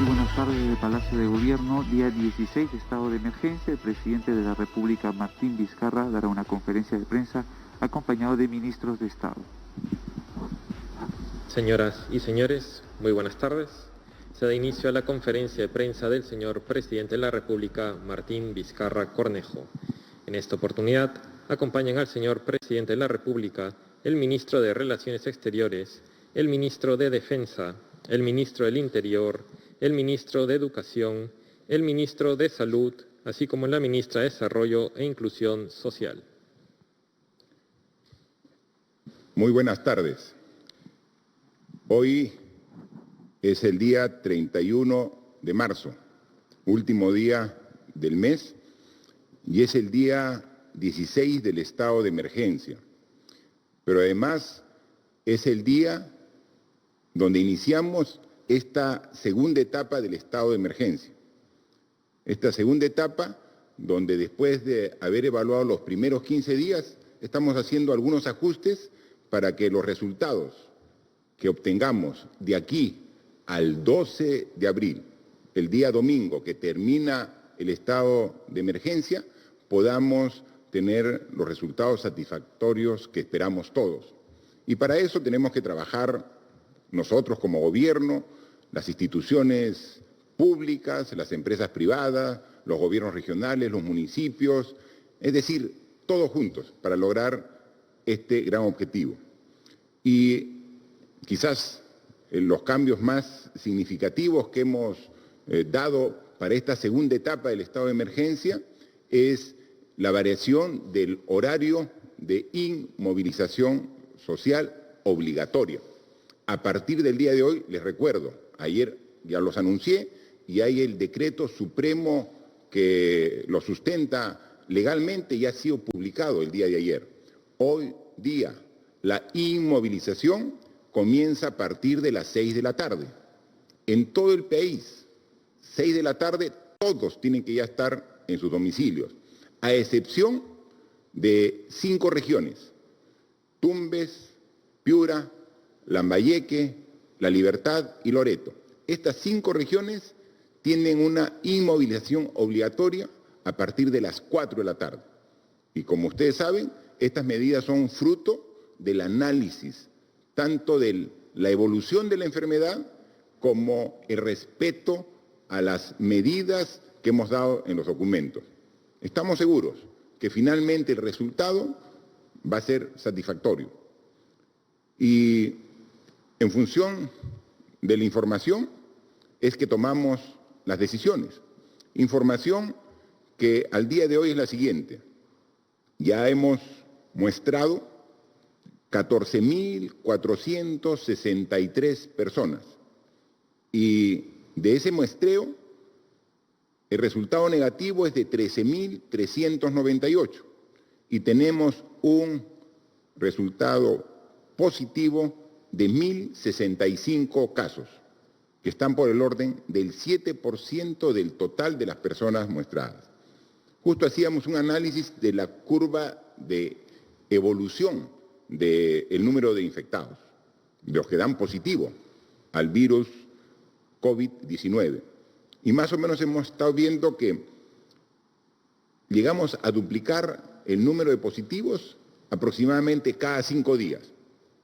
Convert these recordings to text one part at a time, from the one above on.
Sí, buenas tardes del Palacio de Gobierno, día 16 de estado de emergencia. El presidente de la República, Martín Vizcarra, dará una conferencia de prensa acompañado de ministros de Estado. Señoras y señores, muy buenas tardes. Se da inicio a la conferencia de prensa del señor presidente de la República, Martín Vizcarra Cornejo. En esta oportunidad, acompañan al señor presidente de la República el ministro de Relaciones Exteriores, el ministro de Defensa, el ministro del Interior, el ministro de Educación, el ministro de Salud, así como la ministra de Desarrollo e Inclusión Social. Muy buenas tardes. Hoy es el día 31 de marzo, último día del mes, y es el día 16 del estado de emergencia. Pero además es el día donde iniciamos esta segunda etapa del estado de emergencia. Esta segunda etapa donde después de haber evaluado los primeros 15 días, estamos haciendo algunos ajustes para que los resultados que obtengamos de aquí al 12 de abril, el día domingo que termina el estado de emergencia, podamos tener los resultados satisfactorios que esperamos todos. Y para eso tenemos que trabajar nosotros como gobierno, las instituciones públicas, las empresas privadas, los gobiernos regionales, los municipios, es decir, todos juntos para lograr este gran objetivo. Y quizás los cambios más significativos que hemos dado para esta segunda etapa del estado de emergencia es la variación del horario de inmovilización social obligatoria. A partir del día de hoy, les recuerdo, ayer ya los anuncié y hay el decreto supremo que lo sustenta legalmente y ha sido publicado el día de ayer. Hoy día, la inmovilización comienza a partir de las 6 de la tarde. En todo el país, 6 de la tarde, todos tienen que ya estar en sus domicilios, a excepción de 5 regiones: Tumbes, Piura, Lambayeque, La Libertad y Loreto. Estas 5 regiones tienen una inmovilización obligatoria a partir de las 4 de la tarde. Y como ustedes saben, estas medidas son fruto del análisis tanto de la evolución de la enfermedad como el respeto a las medidas que hemos dado en los documentos. Estamos seguros que finalmente el resultado va a ser satisfactorio. Y en función de la información es que tomamos las decisiones. Información que al día de hoy es la siguiente. Ya hemos muestrado 14.463 personas y de ese muestreo el resultado negativo es de 13.398 y tenemos un resultado positivo de 1.065 casos, que están por el orden del 7% del total de las personas muestradas. Justo hacíamos un análisis de la curva de evolución del número de infectados, de los que dan positivo al virus COVID-19. Y más o menos hemos estado viendo que llegamos a duplicar el número de positivos aproximadamente cada 5 días.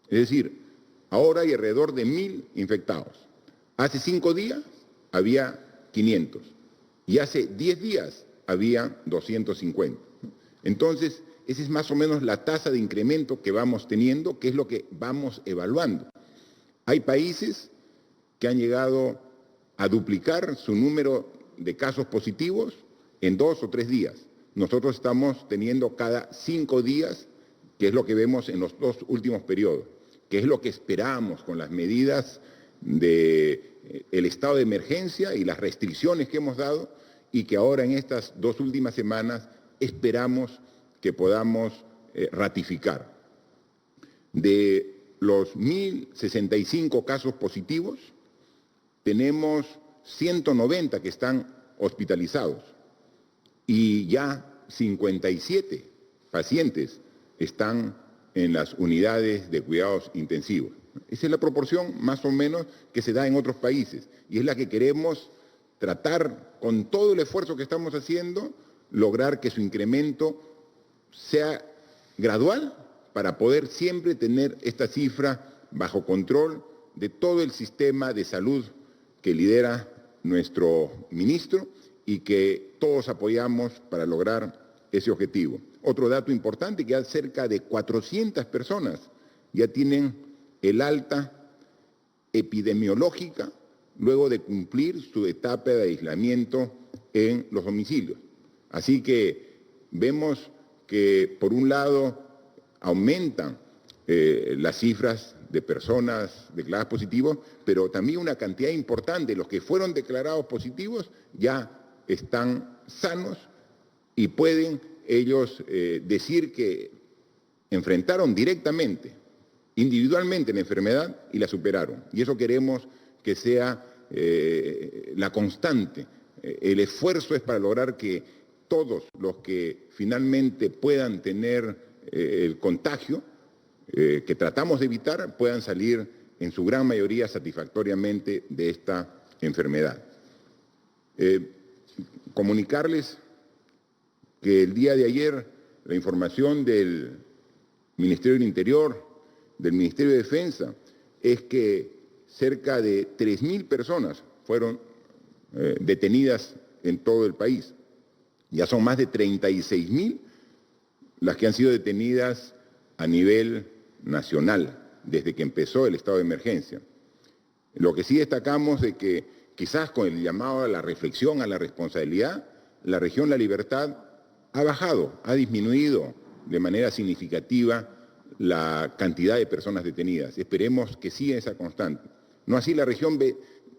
Es decir, ahora hay alrededor de 1.000 infectados. Hace 5 días había 500 y hace 10 días había 250. Entonces, esa es más o menos la tasa de incremento que vamos teniendo, que es lo que vamos evaluando. Hay países que han llegado a duplicar su número de casos positivos en 2 o 3 días. Nosotros estamos teniendo cada 5 días, que es lo que vemos en los 2 últimos periodos, que es lo que esperamos con las medidas del estado de emergencia y las restricciones que hemos dado y que ahora en estas 2 últimas semanas esperamos que podamos ratificar. De los 1.065 casos positivos, tenemos 190 que están hospitalizados y ya 57 pacientes están en las unidades de cuidados intensivos. Esa es la proporción más o menos que se da en otros países y es la que queremos tratar con todo el esfuerzo que estamos haciendo, lograr que su incremento sea gradual para poder siempre tener esta cifra bajo control de todo el sistema de salud que lidera nuestro ministro y que todos apoyamos para lograr ese objetivo. Otro dato importante, que cerca de 400 personas ya tienen el alta epidemiológica luego de cumplir su etapa de aislamiento en los domicilios. Así que vemos que, por un lado, aumentan las cifras de personas declaradas positivos, pero también una cantidad importante de los que fueron declarados positivos ya están sanos y pueden ellos decir que enfrentaron directamente, individualmente la enfermedad y la superaron. Y eso queremos que sea la constante. El esfuerzo es para lograr que todos los que finalmente puedan tener el contagio, que tratamos de evitar, puedan salir en su gran mayoría satisfactoriamente de esta enfermedad. Comunicarles que el día de ayer la información del Ministerio del Interior, del Ministerio de Defensa, es que cerca de 3.000 personas fueron detenidas en todo el país. Ya son más de 36.000 las que han sido detenidas a nivel nacional desde que empezó el estado de emergencia. Lo que sí destacamos es que quizás con el llamado a la reflexión, a la responsabilidad, la región La Libertad ha bajado, ha disminuido de manera significativa la cantidad de personas detenidas. Esperemos que siga esa constante. No así la región B,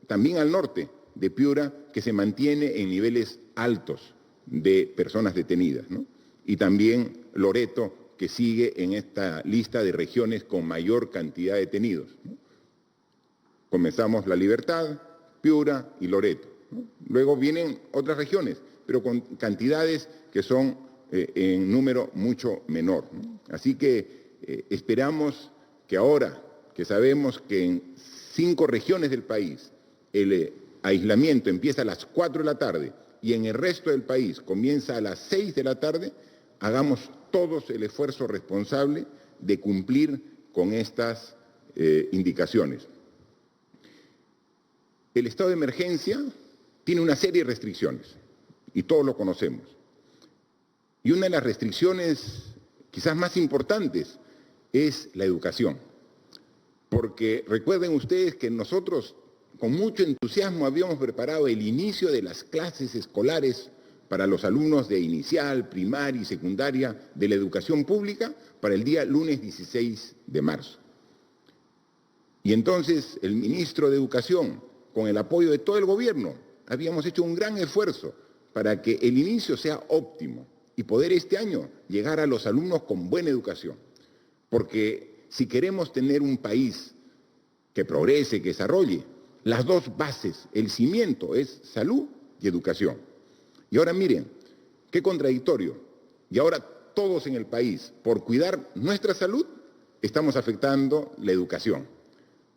también al norte de Piura, que se mantiene en niveles altos de personas detenidas, ¿no? Y también Loreto, que sigue en esta lista de regiones con mayor cantidad de detenidos, ¿no? Comenzamos La Libertad, Piura y Loreto, ¿no? Luego vienen otras regiones, pero con cantidades que son en número mucho menor, ¿no? Así que esperamos que ahora que sabemos que en 5 regiones del país el aislamiento empieza a las 4 de la tarde y en el resto del país comienza a las 6 de la tarde, hagamos todos el esfuerzo responsable de cumplir con estas indicaciones. El estado de emergencia tiene una serie de restricciones y todos lo conocemos. Y una de las restricciones quizás más importantes es la educación. Porque recuerden ustedes que nosotros con mucho entusiasmo habíamos preparado el inicio de las clases escolares para los alumnos de inicial, primaria y secundaria de la educación pública para el día lunes 16 de marzo. Y entonces el ministro de Educación, con el apoyo de todo el gobierno, habíamos hecho un gran esfuerzo para que el inicio sea óptimo y poder este año llegar a los alumnos con buena educación. Porque si queremos tener un país que progrese, que desarrolle, las dos bases, el cimiento es salud y educación. Y ahora miren, qué contradictorio. Y ahora todos en el país, por cuidar nuestra salud, estamos afectando la educación.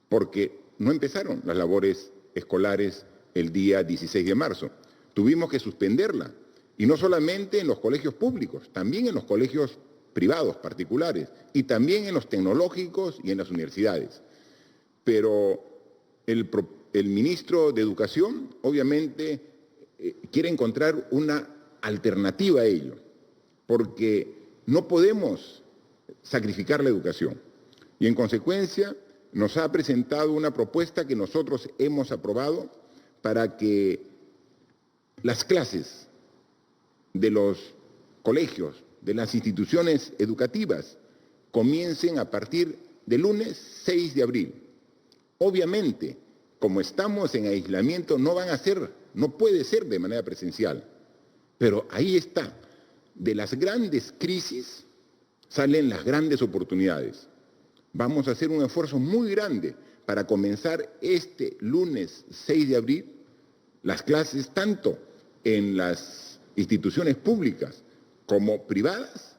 Porque no empezaron las labores escolares el día 16 de marzo. Tuvimos que suspenderla. Y no solamente en los colegios públicos, también en los colegios privados, particulares, y también en los tecnológicos y en las universidades. Pero el ministro de Educación, obviamente, quiere encontrar una alternativa a ello, porque no podemos sacrificar la educación. Y en consecuencia, nos ha presentado una propuesta que nosotros hemos aprobado para que las clases de los colegios, de las instituciones educativas, comiencen a partir del lunes 6 de abril. Obviamente, como estamos en aislamiento, no puede ser de manera presencial. Pero ahí está, de las grandes crisis salen las grandes oportunidades. Vamos a hacer un esfuerzo muy grande para comenzar este lunes 6 de abril las clases tanto en las instituciones públicas como privadas,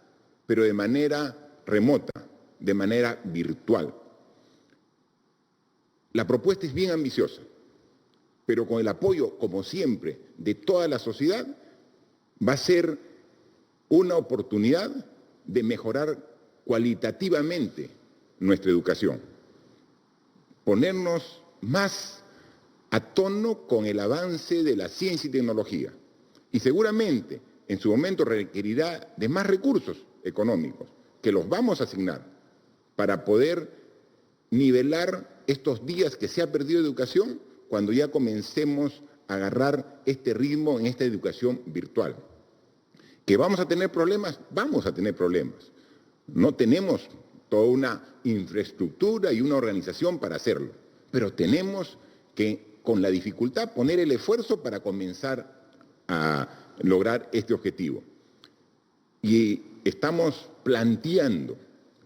pero de manera remota, de manera virtual. La propuesta es bien ambiciosa, pero con el apoyo, como siempre, de toda la sociedad, va a ser una oportunidad de mejorar cualitativamente nuestra educación, ponernos más a tono con el avance de la ciencia y tecnología. Y seguramente en su momento requerirá de más recursos económicos, que los vamos a asignar para poder nivelar estos días que se ha perdido educación cuando ya comencemos a agarrar este ritmo en esta educación virtual. ¿Que vamos a tener problemas? Vamos a tener problemas. No tenemos toda una infraestructura y una organización para hacerlo, pero tenemos que, con la dificultad, poner el esfuerzo para comenzar a lograr este objetivo. Y estamos planteando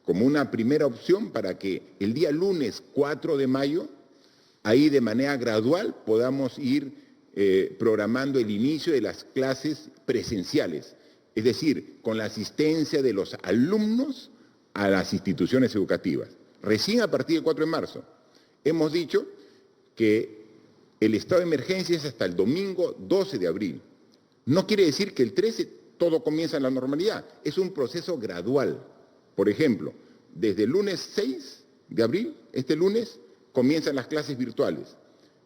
como una primera opción para que el día lunes 4 de mayo, ahí de manera gradual podamos ir programando el inicio de las clases presenciales, es decir, con la asistencia de los alumnos a las instituciones educativas. Recién a partir del 4 de marzo hemos dicho que el estado de emergencia es hasta el domingo 12 de abril. No quiere decir que el 13 todo comienza en la normalidad, es un proceso gradual. Por ejemplo, desde el lunes 6 de abril, este lunes, comienzan las clases virtuales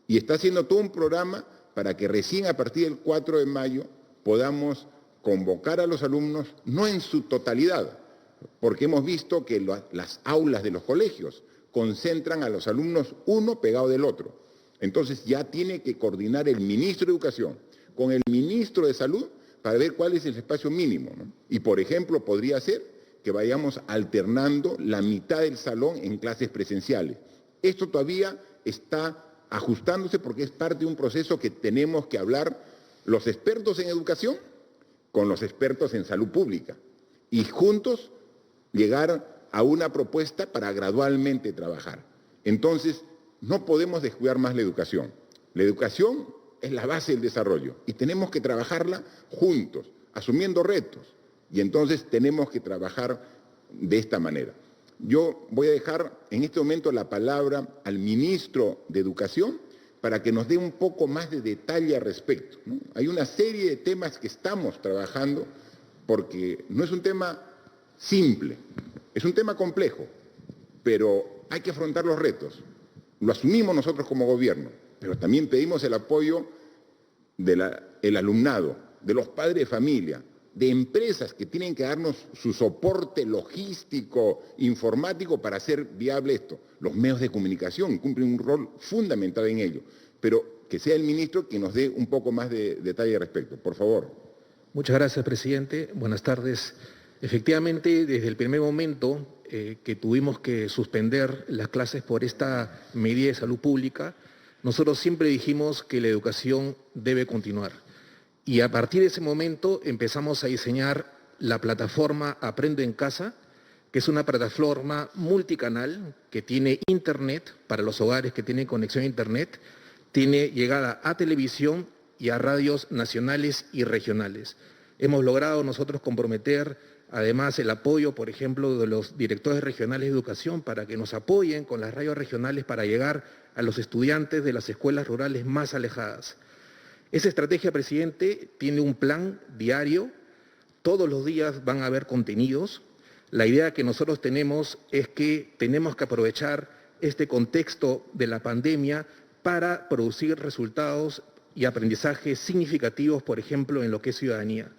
y está haciendo todo un programa para que recién a partir del 4 de mayo podamos convocar a los alumnos, no en su totalidad, porque hemos visto que las aulas de los colegios concentran a los alumnos uno pegado del otro. Entonces ya tiene que coordinar el ministro de Educación con el ministro de Salud para ver cuál es el espacio mínimo, ¿no? Y, por ejemplo, podría ser que vayamos alternando la mitad del salón en clases presenciales. Esto todavía está ajustándose porque es parte de un proceso que tenemos que hablar los expertos en educación con los expertos en salud pública y juntos llegar a una propuesta para gradualmente trabajar. Entonces, no podemos descuidar más la educación. La educación es la base del desarrollo y tenemos que trabajarla juntos, asumiendo retos. Y entonces tenemos que trabajar de esta manera. Yo voy a dejar en este momento la palabra al ministro de Educación para que nos dé un poco más de detalle al respecto, ¿no? Hay una serie de temas que estamos trabajando porque no es un tema simple, es un tema complejo, pero hay que afrontar los retos. Lo asumimos nosotros como gobierno, pero también pedimos el apoyo del alumnado, de los padres de familia, de empresas que tienen que darnos su soporte logístico, informático para hacer viable esto. Los medios de comunicación cumplen un rol fundamental en ello, pero que sea el ministro quien nos dé un poco más de detalle al respecto. Por favor. Muchas gracias, presidente. Buenas tardes. Efectivamente, desde el primer momento que tuvimos que suspender las clases por esta medida de salud pública, nosotros siempre dijimos que la educación debe continuar. Y a partir de ese momento empezamos a diseñar la plataforma Aprendo en Casa, que es una plataforma multicanal que tiene internet para los hogares que tienen conexión a internet, tiene llegada a televisión y a radios nacionales y regionales. Hemos logrado nosotros comprometer además el apoyo, por ejemplo, de los directores regionales de educación para que nos apoyen con las radios regionales para llegar a los estudiantes de las escuelas rurales más alejadas. Esa estrategia, presidente, tiene un plan diario, todos los días van a haber contenidos. La idea que nosotros tenemos es que tenemos que aprovechar este contexto de la pandemia para producir resultados y aprendizajes significativos, por ejemplo, en lo que es ciudadanía.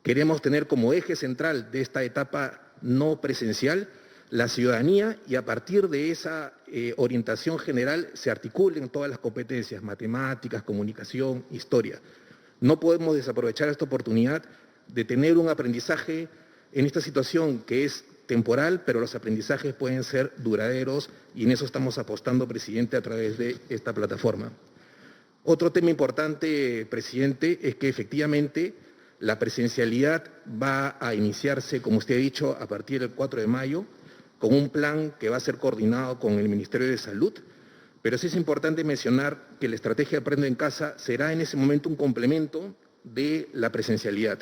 Queremos tener como eje central de esta etapa no presencial la ciudadanía y a partir de esa orientación general se articulen todas las competencias, matemáticas, comunicación, historia. No podemos desaprovechar esta oportunidad de tener un aprendizaje en esta situación que es temporal, pero los aprendizajes pueden ser duraderos y en eso estamos apostando, presidente, a través de esta plataforma. Otro tema importante, presidente, es que efectivamente la presencialidad va a iniciarse, como usted ha dicho, a partir del 4 de mayo, con un plan que va a ser coordinado con el Ministerio de Salud, pero sí es importante mencionar que la estrategia Aprendo en Casa será en ese momento un complemento de la presencialidad,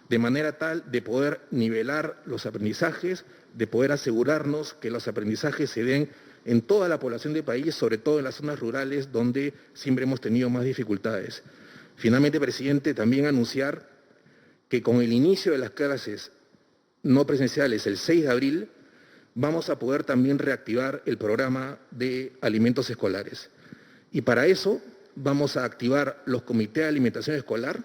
de manera tal de poder nivelar los aprendizajes, de poder asegurarnos que los aprendizajes se den en toda la población del país, sobre todo en las zonas rurales donde siempre hemos tenido más dificultades. Finalmente, presidente, también anunciar que con el inicio de las clases no presenciales el 6 de abril, vamos a poder también reactivar el programa de alimentos escolares. Y para eso vamos a activar los comités de alimentación escolar,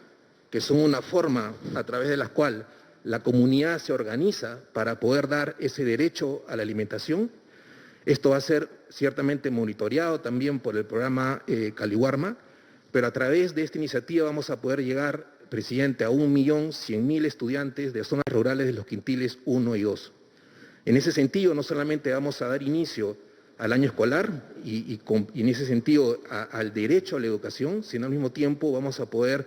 que son una forma a través de la cual la comunidad se organiza para poder dar ese derecho a la alimentación. Esto va a ser ciertamente monitoreado también por el programa Caliwarma, pero a través de esta iniciativa vamos a poder llegar, presidente, a 1.100.000 estudiantes de zonas rurales de los quintiles 1 y 2. En ese sentido, no solamente vamos a dar inicio al año escolar y en ese sentido al derecho a la educación, sino al mismo tiempo vamos a poder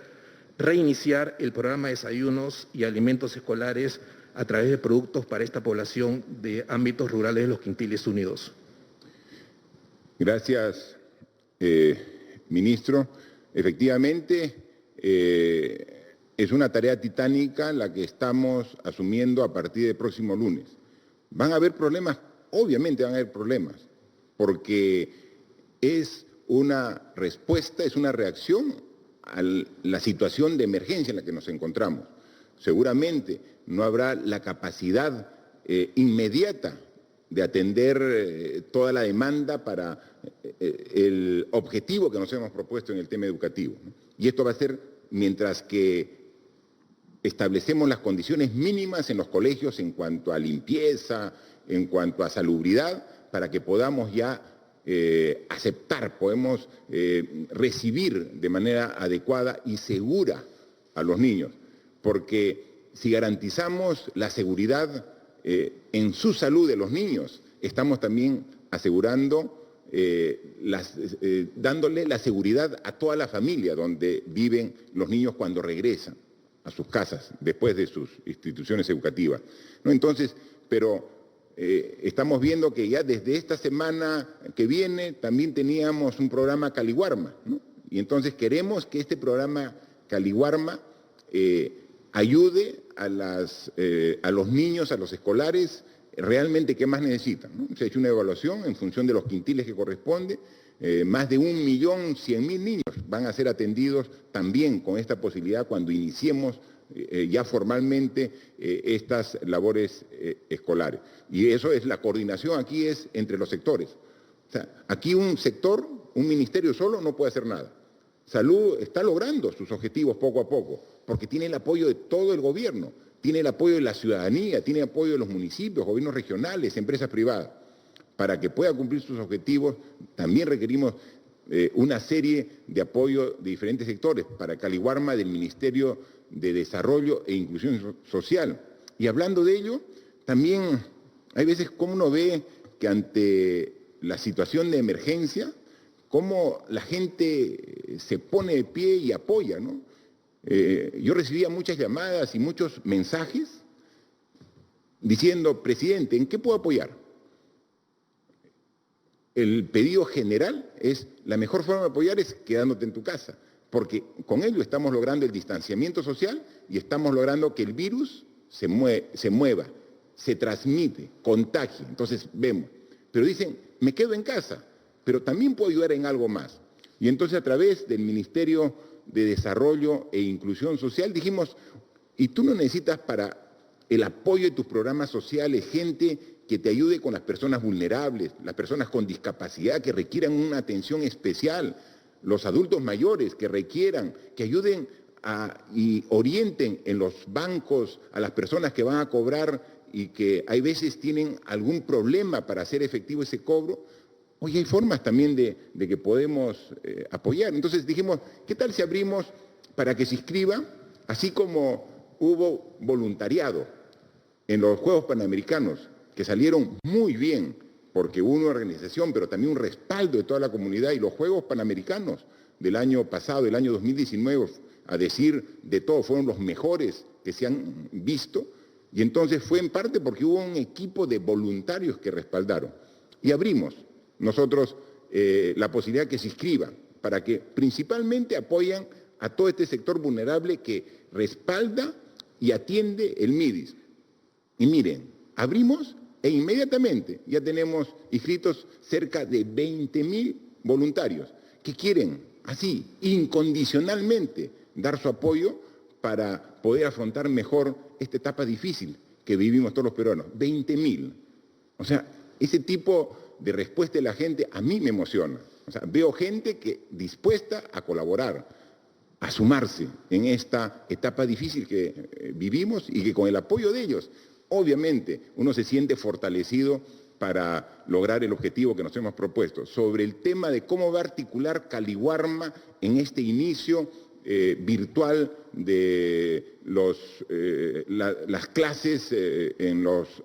reiniciar el programa de desayunos y alimentos escolares a través de productos para esta población de ámbitos rurales de los quintiles 1 y 2. Gracias, ministro. Efectivamente, es una tarea titánica la que estamos asumiendo a partir del próximo lunes. ¿Van a haber problemas? Obviamente van a haber problemas, porque es una respuesta, es una reacción a la situación de emergencia en la que nos encontramos. Seguramente no habrá la capacidad inmediata de atender toda la demanda para el objetivo que nos hemos propuesto en el tema educativo, ¿no? Y esto va a ser mientras que establecemos las condiciones mínimas en los colegios en cuanto a limpieza, en cuanto a salubridad, para que podamos ya aceptar, podemos recibir de manera adecuada y segura a los niños. Porque si garantizamos la seguridad en su salud de los niños, estamos también asegurando, dándole la seguridad a toda la familia donde viven los niños cuando regresan a sus casas, después de sus instituciones educativas, ¿no? Entonces, pero estamos viendo que ya desde esta semana que viene también teníamos un programa Caliwarma, ¿no? Y entonces queremos que este programa Caliwarma ayude a los niños, a los escolares, realmente qué más necesitan, ¿no? Se ha hecho una evaluación en función de los quintiles que corresponde. Más de 1.100.000 niños van a ser atendidos también con esta posibilidad cuando iniciemos ya formalmente estas labores escolares. Y eso es la coordinación, aquí es entre los sectores. O sea, aquí un sector, un ministerio solo no puede hacer nada. Salud está logrando sus objetivos poco a poco, porque tiene el apoyo de todo el gobierno, tiene el apoyo de la ciudadanía, tiene el apoyo de los municipios, gobiernos regionales, empresas privadas. Para que pueda cumplir sus objetivos, también requerimos una serie de apoyo de diferentes sectores, para Caliwarma del Ministerio de Desarrollo e Inclusión Social. Y hablando de ello, también hay veces como uno ve que ante la situación de emergencia, cómo la gente se pone de pie y apoya, ¿no? Yo recibía muchas llamadas y muchos mensajes diciendo, presidente, ¿en qué puedo apoyar? El pedido general es, la mejor forma de apoyar es quedándote en tu casa, porque con ello estamos logrando el distanciamiento social y estamos logrando que el virus se mueva, se transmite, contagie. Entonces vemos, pero dicen, me quedo en casa, pero también puedo ayudar en algo más. Y entonces a través del Ministerio de Desarrollo e Inclusión Social dijimos, y tú no necesitas para el apoyo de tus programas sociales gente que te ayude con las personas vulnerables, las personas con discapacidad que requieran una atención especial, los adultos mayores que requieran, que ayuden y orienten en los bancos a las personas que van a cobrar y que hay veces tienen algún problema para hacer efectivo ese cobro. Hoy hay formas también de que podemos apoyar. Entonces dijimos, ¿qué tal si abrimos para que se inscriba, así como hubo voluntariado en los Juegos Panamericanos, que salieron muy bien, porque hubo una organización, pero también un respaldo de toda la comunidad, y los Juegos Panamericanos del año pasado, el año 2019, a decir de todo, fueron los mejores que se han visto, y entonces fue en parte porque hubo un equipo de voluntarios que respaldaron. Y abrimos nosotros la posibilidad que se inscriban, para que principalmente apoyan a todo este sector vulnerable que respalda y atiende el MIDIS. Y miren, abrimos E inmediatamente ya tenemos inscritos cerca de 20.000 voluntarios que quieren, así, incondicionalmente, dar su apoyo para poder afrontar mejor esta etapa difícil que vivimos todos los peruanos. 20.000. O sea, ese tipo de respuesta de la gente a mí me emociona. O sea, veo gente dispuesta a colaborar, a sumarse en esta etapa difícil que vivimos y que con el apoyo de ellos, obviamente, uno se siente fortalecido para lograr el objetivo que nos hemos propuesto. Sobre el tema de cómo va a articular Caliwarma en este inicio virtual de las clases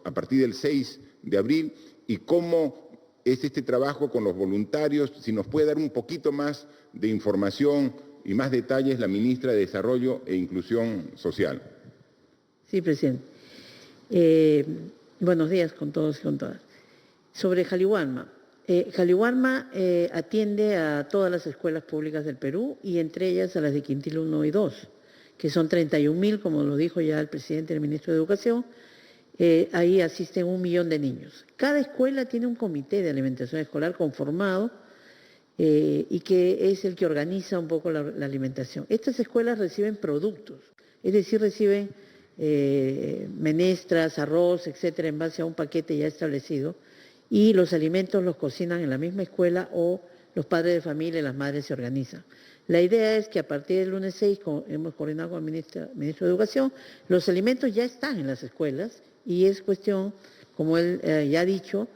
a partir del 6 de abril y cómo es este trabajo con los voluntarios, si nos puede dar un poquito más de información y más detalles la ministra de Desarrollo e Inclusión Social. Sí, presidente. Buenos días con todos y con todas. Sobre Caliwarma. Caliwarma atiende a todas las escuelas públicas del Perú y entre ellas a las de Quintil 1 y 2, que son 31.000, como lo dijo ya el presidente y el ministro de Educación. Ahí asisten 1 millón de niños. Cada escuela tiene un comité de alimentación escolar conformado y que es el que organiza un poco la alimentación. Estas escuelas reciben productos, es decir, reciben menestras, arroz, etcétera, en base a un paquete ya establecido, y los alimentos los cocinan en la misma escuela o los padres de familia y las madres se organizan. La idea es que a partir del lunes 6, hemos coordinado con el ministro de Educación, los alimentos ya están en las escuelas y es cuestión, como él ya ha dicho,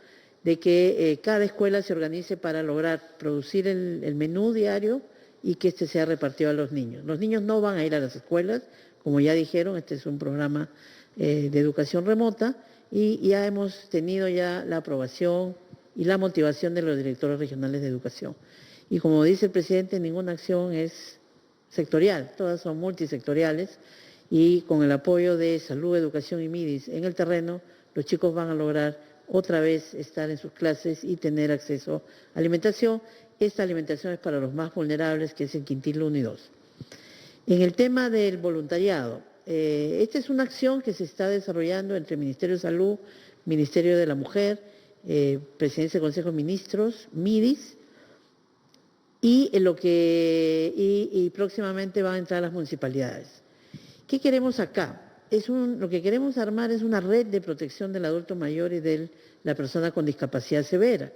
de que cada escuela se organice para lograr producir el menú diario y que este sea repartido a los niños. Los niños no van a ir a las escuelas, como ya dijeron, este es un programa de educación remota y ya hemos tenido ya la aprobación y la motivación de los directores regionales de educación. Y como dice el presidente, ninguna acción es sectorial, todas son multisectoriales y con el apoyo de Salud, Educación y MIDIS en el terreno, los chicos van a lograr otra vez estar en sus clases y tener acceso a alimentación. Esta alimentación es para los más vulnerables, que es el Quintil 1 y 2. En el tema del voluntariado, esta es una acción que se está desarrollando entre el Ministerio de Salud, Ministerio de la Mujer, Presidencia del Consejo de Ministros, MIDIS, y próximamente van a entrar las municipalidades. ¿Qué queremos acá? Lo que queremos armar es una red de protección del adulto mayor y de la persona con discapacidad severa.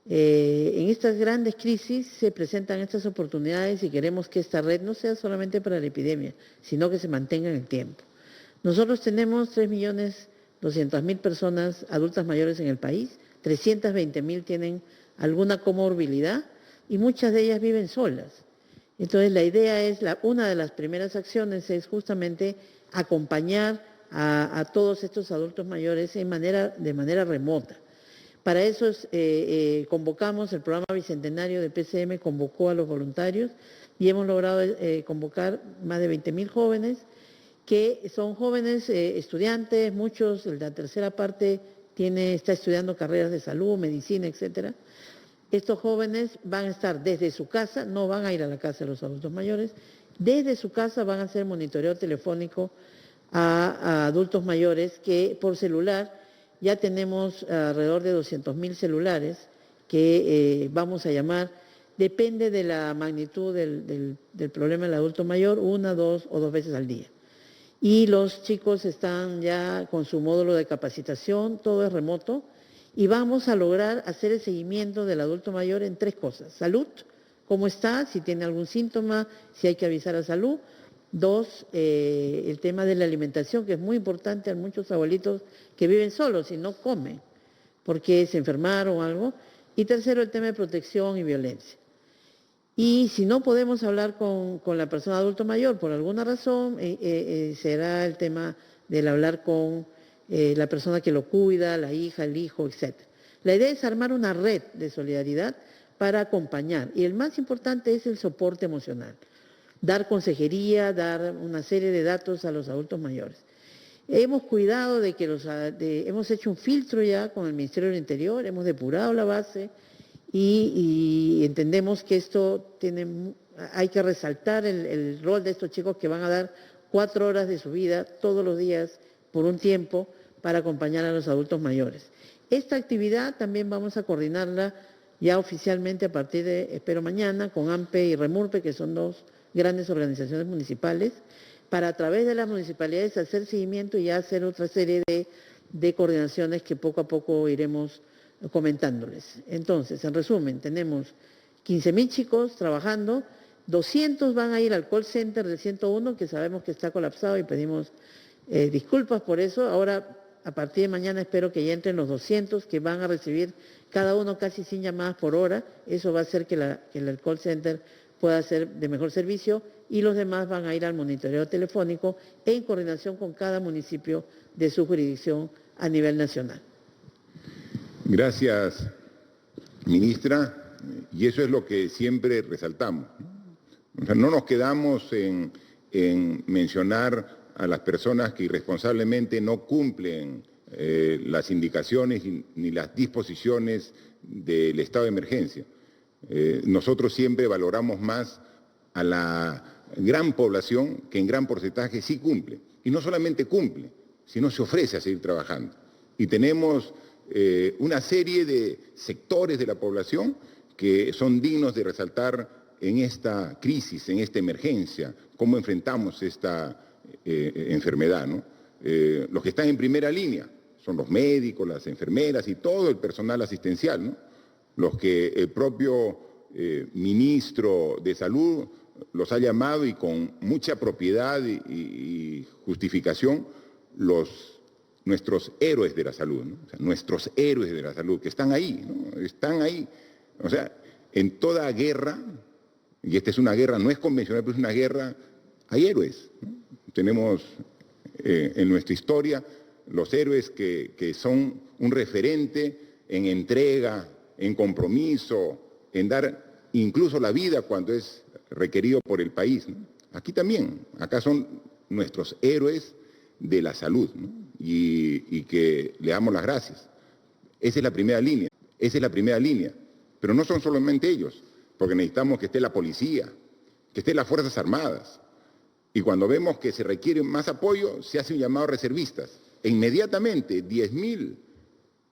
En estas grandes crisis se presentan estas oportunidades y queremos que esta red no sea solamente para la epidemia, sino que se mantenga en el tiempo. Nosotros tenemos 3.200.000 personas adultas mayores en el país, 320.000 tienen alguna comorbilidad y muchas de ellas viven solas. Entonces la idea es, una de las primeras acciones es justamente acompañar a todos estos adultos mayores de manera remota. Para eso convocamos, el programa Bicentenario de PCM convocó a los voluntarios y hemos logrado convocar más de 20.000 jóvenes, que son jóvenes estudiantes, muchos, la tercera parte está estudiando carreras de salud, medicina, etcétera. Estos jóvenes van a estar desde su casa, no van a ir a la casa de los adultos mayores, desde su casa van a hacer monitoreo telefónico a adultos mayores que por celular ya tenemos alrededor de 200.000 celulares que vamos a llamar, depende de la magnitud del problema del adulto mayor, 1, 2 o 2 veces al día. Y los chicos están ya con su módulo de capacitación, todo es remoto, y vamos a lograr hacer el seguimiento del adulto mayor en 3 cosas. Salud, cómo está, si tiene algún síntoma, si hay que avisar a salud. 2, el tema de la alimentación, que es muy importante a muchos abuelitos que viven solos y no comen porque se enfermaron o algo. Y 3, el tema de protección y violencia. Y si no podemos hablar con la persona adulto mayor por alguna razón, será el tema del hablar con la persona que lo cuida, la hija, el hijo, etc. La idea es armar una red de solidaridad para acompañar. Y el más importante es el soporte emocional. Dar consejería, dar una serie de datos a los adultos mayores. Hemos cuidado de que hemos hecho un filtro ya con el Ministerio del Interior, hemos depurado la base y entendemos que esto hay que resaltar el rol de estos chicos que van a dar 4 horas de su vida todos los días por un tiempo para acompañar a los adultos mayores. Esta actividad también vamos a coordinarla ya oficialmente a partir de, espero mañana, con AMPE y REMURPE, que son dos grandes organizaciones municipales, para a través de las municipalidades hacer seguimiento y ya hacer otra serie de coordinaciones que poco a poco iremos comentándoles. Entonces, en resumen, tenemos 15.000 chicos trabajando, 200 van a ir al call center del 101, que sabemos que está colapsado y pedimos disculpas por eso. Ahora, a partir de mañana espero que ya entren los 200 que van a recibir cada uno casi 100 llamadas por hora. Eso va a hacer que el call center pueda ser de mejor servicio y los demás van a ir al monitoreo telefónico en coordinación con cada municipio de su jurisdicción a nivel nacional. Gracias, ministra, y eso es lo que siempre resaltamos. O sea, no nos quedamos en mencionar a las personas que irresponsablemente no cumplen las indicaciones ni las disposiciones del estado de emergencia. Nosotros siempre valoramos más a la gran población que en gran porcentaje sí cumple. Y no solamente cumple, sino se ofrece a seguir trabajando. Y tenemos una serie de sectores de la población que son dignos de resaltar en esta crisis, en esta emergencia, cómo enfrentamos esta enfermedad, ¿no? Los que están en primera línea son los médicos, las enfermeras y todo el personal asistencial, ¿no? Los que el propio ministro de Salud los ha llamado y con mucha propiedad y justificación nuestros héroes de la salud, ¿no? O sea, nuestros héroes de la salud, que están ahí, ¿no? Están ahí. O sea, en toda guerra, y esta es una guerra, no es convencional, pero es una guerra, hay héroes, ¿no? Tenemos en nuestra historia los héroes que son un referente en entrega, en compromiso, en dar incluso la vida cuando es requerido por el país, ¿no? Aquí también, acá son nuestros héroes de la salud, ¿no? Y que le damos las gracias. Esa es la primera línea, pero no son solamente ellos, porque necesitamos que esté la policía, que estén las Fuerzas Armadas. Y cuando vemos que se requiere más apoyo, se hace un llamado a reservistas. E inmediatamente 10.000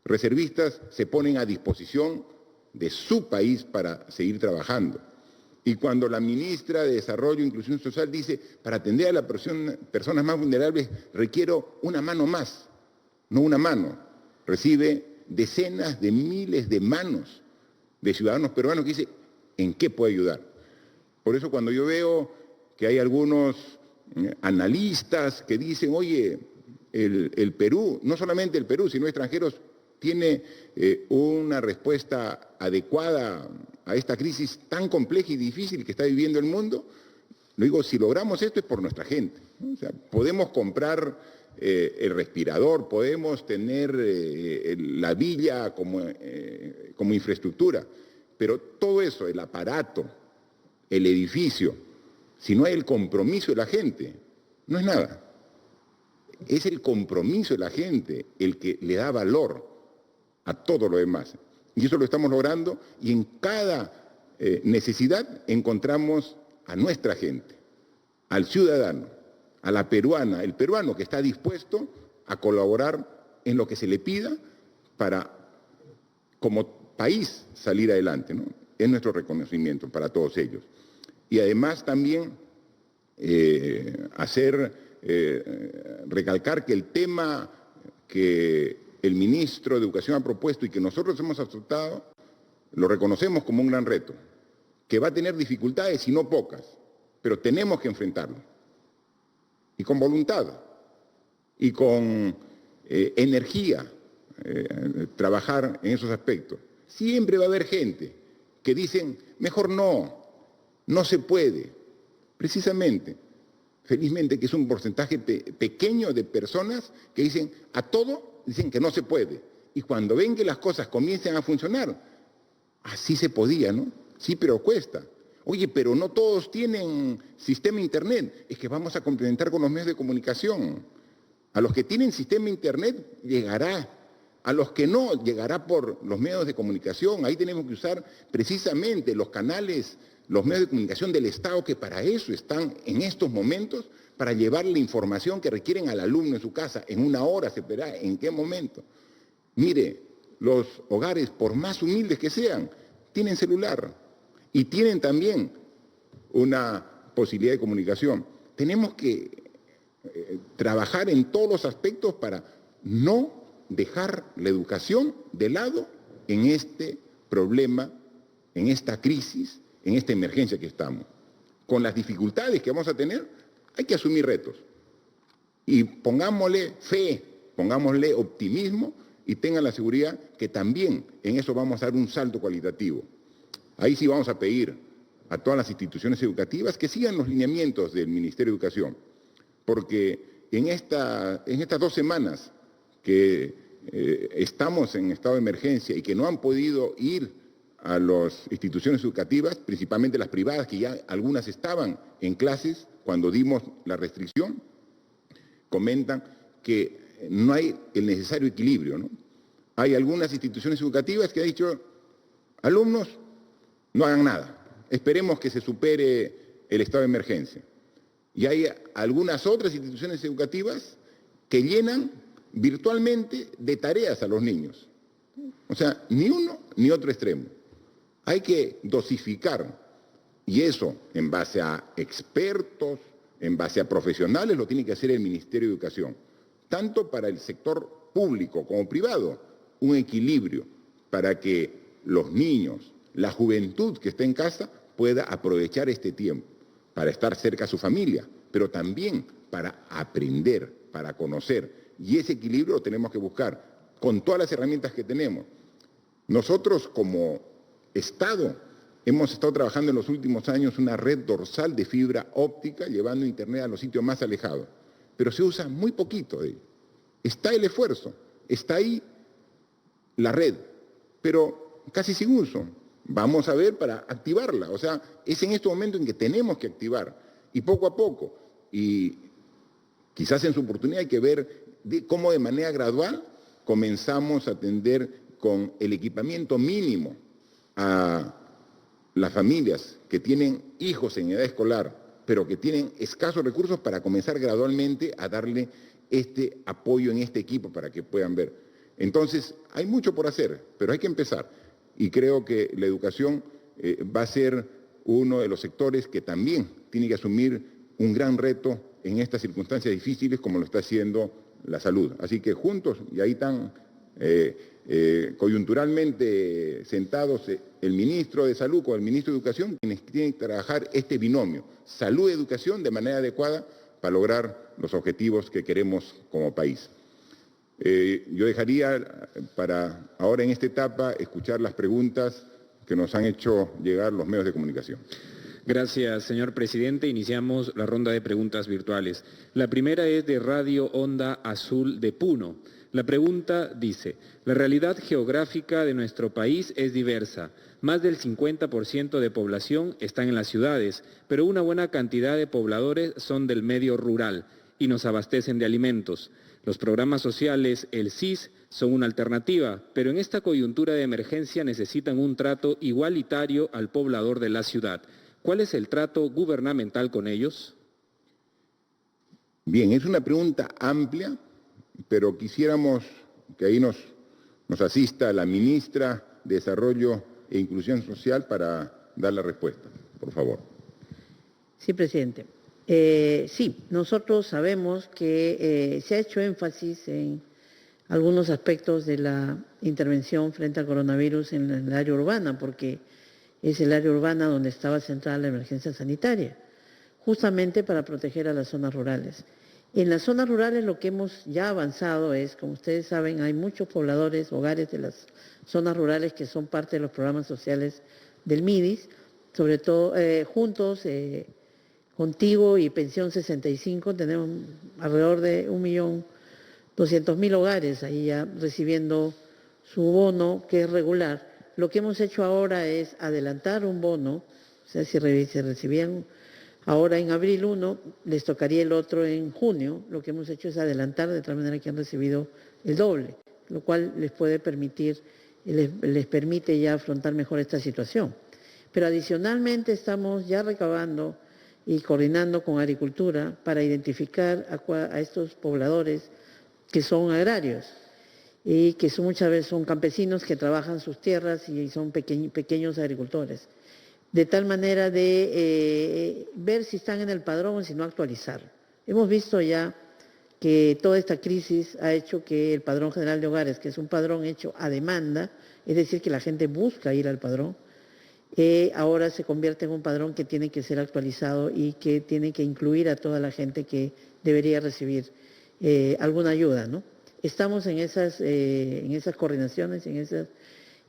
reservistas se ponen a disposición de su país para seguir trabajando. Y cuando la ministra de Desarrollo e Inclusión Social dice, para atender a las personas más vulnerables requiero una mano más, no una mano. Recibe decenas de miles de manos de ciudadanos peruanos que dicen, ¿en qué puede ayudar? Por eso cuando yo veo que hay algunos analistas que dicen, oye, el Perú, no solamente el Perú, sino extranjeros, tiene una respuesta adecuada a esta crisis tan compleja y difícil que está viviendo el mundo. Lo digo, si logramos esto es por nuestra gente, ¿no? O sea, podemos comprar el respirador, podemos tener la villa como infraestructura, pero todo eso, el aparato, el edificio, si no hay el compromiso de la gente, no es nada. Es el compromiso de la gente el que le da valor a todo lo demás. Y eso lo estamos logrando y en cada necesidad encontramos a nuestra gente, al ciudadano, a la peruana, el peruano que está dispuesto a colaborar en lo que se le pida para, como país, salir adelante, ¿no? Es nuestro reconocimiento para todos ellos. Y además también recalcar que el tema que el ministro de Educación ha propuesto y que nosotros hemos aceptado, lo reconocemos como un gran reto, que va a tener dificultades y no pocas, pero tenemos que enfrentarlo. Y con voluntad, y con energía, trabajar en esos aspectos. Siempre va a haber gente que dicen, mejor no se puede. Precisamente, felizmente que es un porcentaje pequeño de personas que dicen a todo, dicen que no se puede. Y cuando ven que las cosas comienzan a funcionar, así se podía, ¿no? Sí, pero cuesta. Oye, pero no todos tienen sistema internet. Es que vamos a complementar con los medios de comunicación. A los que tienen sistema internet llegará. A los que no, llegará por los medios de comunicación. Ahí tenemos que usar precisamente los canales, los medios de comunicación del Estado, que para eso están en estos momentos, para llevar la información que requieren al alumno en su casa, en una hora se verá, en qué momento. Mire, los hogares, por más humildes que sean, tienen celular y tienen también una posibilidad de comunicación. Tenemos que trabajar en todos los aspectos para no dejar la educación de lado en este problema, en esta crisis, en esta emergencia que estamos. Con las dificultades que vamos a tener, hay que asumir retos. Y pongámosle fe, pongámosle optimismo y tengan la seguridad que también en eso vamos a dar un salto cualitativo. Ahí sí vamos a pedir a todas las instituciones educativas que sigan los lineamientos del Ministerio de Educación, porque en estas 2 semanas que estamos en estado de emergencia y que no han podido ir a las instituciones educativas, principalmente las privadas, que ya algunas estaban en clases cuando dimos la restricción, comentan que no hay el necesario equilibrio, ¿no? Hay algunas instituciones educativas que han dicho, alumnos, no hagan nada, esperemos que se supere el estado de emergencia. Y hay algunas otras instituciones educativas que llenan virtualmente de tareas a los niños. O sea, ni uno ni otro extremo. Hay que dosificar, y eso en base a expertos, en base a profesionales, lo tiene que hacer el Ministerio de Educación. Tanto para el sector público como privado, un equilibrio para que los niños, la juventud que está en casa, pueda aprovechar este tiempo para estar cerca a su familia, pero también para aprender, para conocer. Y ese equilibrio lo tenemos que buscar con todas las herramientas que tenemos. Nosotros como Estado hemos estado trabajando en los últimos años una red dorsal de fibra óptica, llevando Internet a los sitios más alejados, pero se usa muy poquito de ello. Está el esfuerzo, está ahí la red, pero casi sin uso. Vamos a ver para activarla, o sea, es en este momento en que tenemos que activar, y poco a poco, y quizás en su oportunidad hay que ver cómo de manera gradual comenzamos a atender con el equipamiento mínimo a las familias que tienen hijos en edad escolar, pero que tienen escasos recursos, para comenzar gradualmente a darle este apoyo en este equipo para que puedan ver. Entonces, hay mucho por hacer, pero hay que empezar. Y creo que la educación va a ser uno de los sectores que también tiene que asumir un gran reto en estas circunstancias difíciles, como lo está haciendo la salud. Así que juntos, y ahí están coyunturalmente sentados el ministro de Salud con el ministro de Educación, quienes tienen que trabajar este binomio, salud-educación, de manera adecuada para lograr los objetivos que queremos como país. Yo dejaría para ahora en esta etapa escuchar las preguntas que nos han hecho llegar los medios de comunicación. Gracias, señor presidente. Iniciamos la ronda de preguntas virtuales. La primera es de Radio Onda Azul de Puno. La pregunta dice, la realidad geográfica de nuestro país es diversa. Más del 50% de población están en las ciudades, pero una buena cantidad de pobladores son del medio rural y nos abastecen de alimentos. Los programas sociales, el SIS, son una alternativa, pero en esta coyuntura de emergencia necesitan un trato igualitario al poblador de la ciudad. ¿Cuál es el trato gubernamental con ellos? Bien, es una pregunta amplia, pero quisiéramos que ahí nos asista la ministra de Desarrollo e Inclusión Social para dar la respuesta, por favor. Sí, presidente. Sí, nosotros sabemos que se ha hecho énfasis en algunos aspectos de la intervención frente al coronavirus en el área urbana, porque es el área urbana donde estaba centrada la emergencia sanitaria, justamente para proteger a las zonas rurales. En las zonas rurales lo que hemos ya avanzado es, como ustedes saben, hay muchos pobladores, hogares de las zonas rurales que son parte de los programas sociales del MIDIS, sobre todo juntos, Contigo y Pensión 65, tenemos alrededor de 1.200.000 hogares ahí ya recibiendo su bono, que es regular. Lo que hemos hecho ahora es adelantar un bono, o sea, si recibían ahora en abril uno, les tocaría el otro en junio. Lo que hemos hecho es adelantar de tal manera que han recibido el doble, lo cual les puede permitir, les permite ya afrontar mejor esta situación. Pero adicionalmente estamos ya recabando y coordinando con Agricultura para identificar a estos pobladores que son agrarios y que muchas veces son campesinos que trabajan sus tierras y son pequeños agricultores. De tal manera de ver si están en el padrón o si no actualizar. Hemos visto ya que toda esta crisis ha hecho que el Padrón General de Hogares, que es un padrón hecho a demanda, es decir, que la gente busca ir al padrón, ahora se convierte en un padrón que tiene que ser actualizado y que tiene que incluir a toda la gente que debería recibir alguna ayuda, ¿no? Estamos en esas coordinaciones,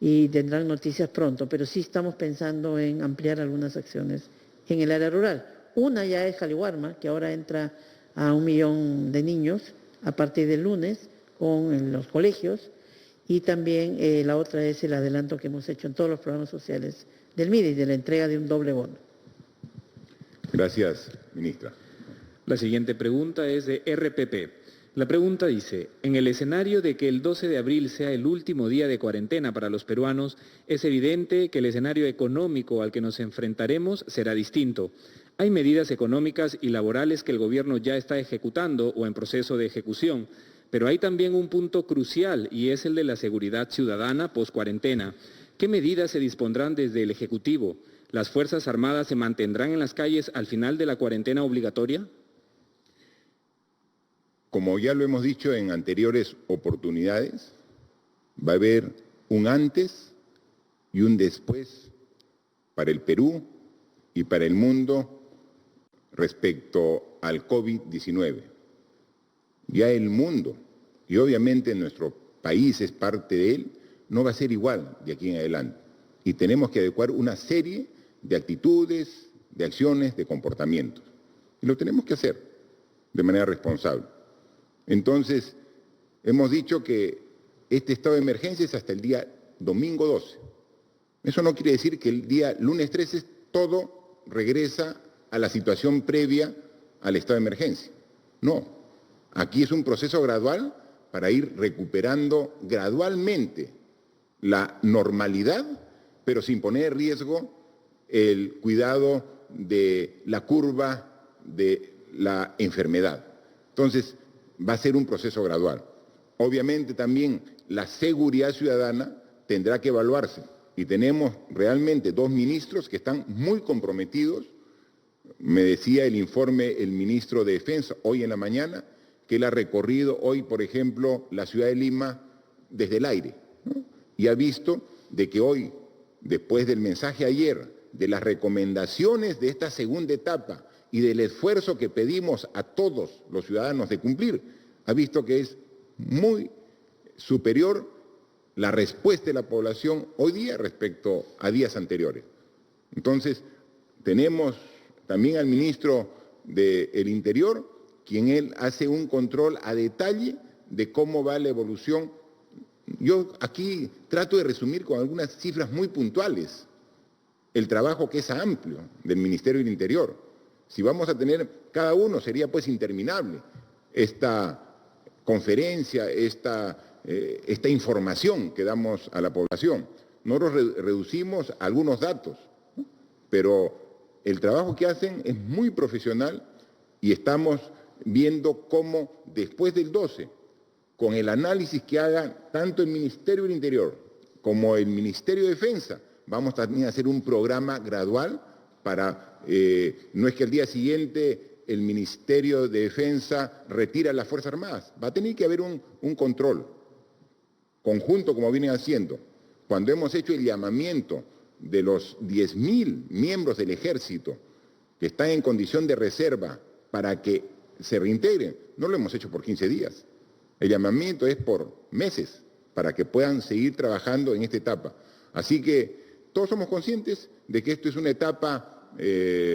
y tendrán noticias pronto, pero sí estamos pensando en ampliar algunas acciones en el área rural. Una ya es Jaliwarma, que ahora entra a 1 millón de niños a partir del lunes en los colegios, y también la otra es el adelanto que hemos hecho en todos los programas sociales del MIDI, de la entrega de un doble bono. Gracias, ministra. La siguiente pregunta es de RPP. La pregunta dice, en el escenario de que el 12 de abril sea el último día de cuarentena para los peruanos, es evidente que el escenario económico al que nos enfrentaremos será distinto. Hay medidas económicas y laborales que el gobierno ya está ejecutando o en proceso de ejecución, pero hay también un punto crucial y es el de la seguridad ciudadana post-cuarentena. ¿Qué medidas se dispondrán desde el Ejecutivo? ¿Las Fuerzas Armadas se mantendrán en las calles al final de la cuarentena obligatoria? Como ya lo hemos dicho en anteriores oportunidades, va a haber un antes y un después para el Perú y para el mundo respecto al COVID-19. Ya el mundo, y obviamente nuestro país es parte de él, no va a ser igual de aquí en adelante. Y tenemos que adecuar una serie de actitudes, de acciones, de comportamientos. Y lo tenemos que hacer de manera responsable. Entonces, hemos dicho que este estado de emergencia es hasta el día domingo 12. Eso no quiere decir que el día lunes 13 todo regresa a la situación previa al estado de emergencia. No, aquí es un proceso gradual para ir recuperando gradualmente la normalidad, pero sin poner en riesgo el cuidado de la curva de la enfermedad. Entonces, va a ser un proceso gradual. Obviamente también la seguridad ciudadana tendrá que evaluarse y tenemos realmente 2 ministros que están muy comprometidos. Me decía el informe el ministro de Defensa hoy en la mañana que él ha recorrido hoy, por ejemplo, la ciudad de Lima desde el aire, ¿no? Y ha visto de que hoy, después del mensaje ayer, de las recomendaciones de esta segunda etapa y del esfuerzo que pedimos a todos los ciudadanos de cumplir, ha visto que es muy superior la respuesta de la población hoy día respecto a días anteriores. Entonces, tenemos también al ministro del Interior, quien él hace un control a detalle de cómo va la evolución. Yo aquí trato de resumir con algunas cifras muy puntuales el trabajo que es amplio del Ministerio del Interior. Si vamos a tener cada uno, sería pues interminable esta conferencia, esta información que damos a la población. Nosotros reducimos algunos datos, ¿no? Pero el trabajo que hacen es muy profesional y estamos viendo cómo después del 12, con el análisis que haga tanto el Ministerio del Interior como el Ministerio de Defensa, vamos también a hacer un programa gradual para, no es que al día siguiente el Ministerio de Defensa retira las Fuerzas Armadas, va a tener que haber un control conjunto como vienen haciendo. Cuando hemos hecho el llamamiento de los 10.000 miembros del Ejército que están en condición de reserva para que se reintegren, no lo hemos hecho por 15 días. El llamamiento es por meses para que puedan seguir trabajando en esta etapa. Así que todos somos conscientes de que esto es una etapa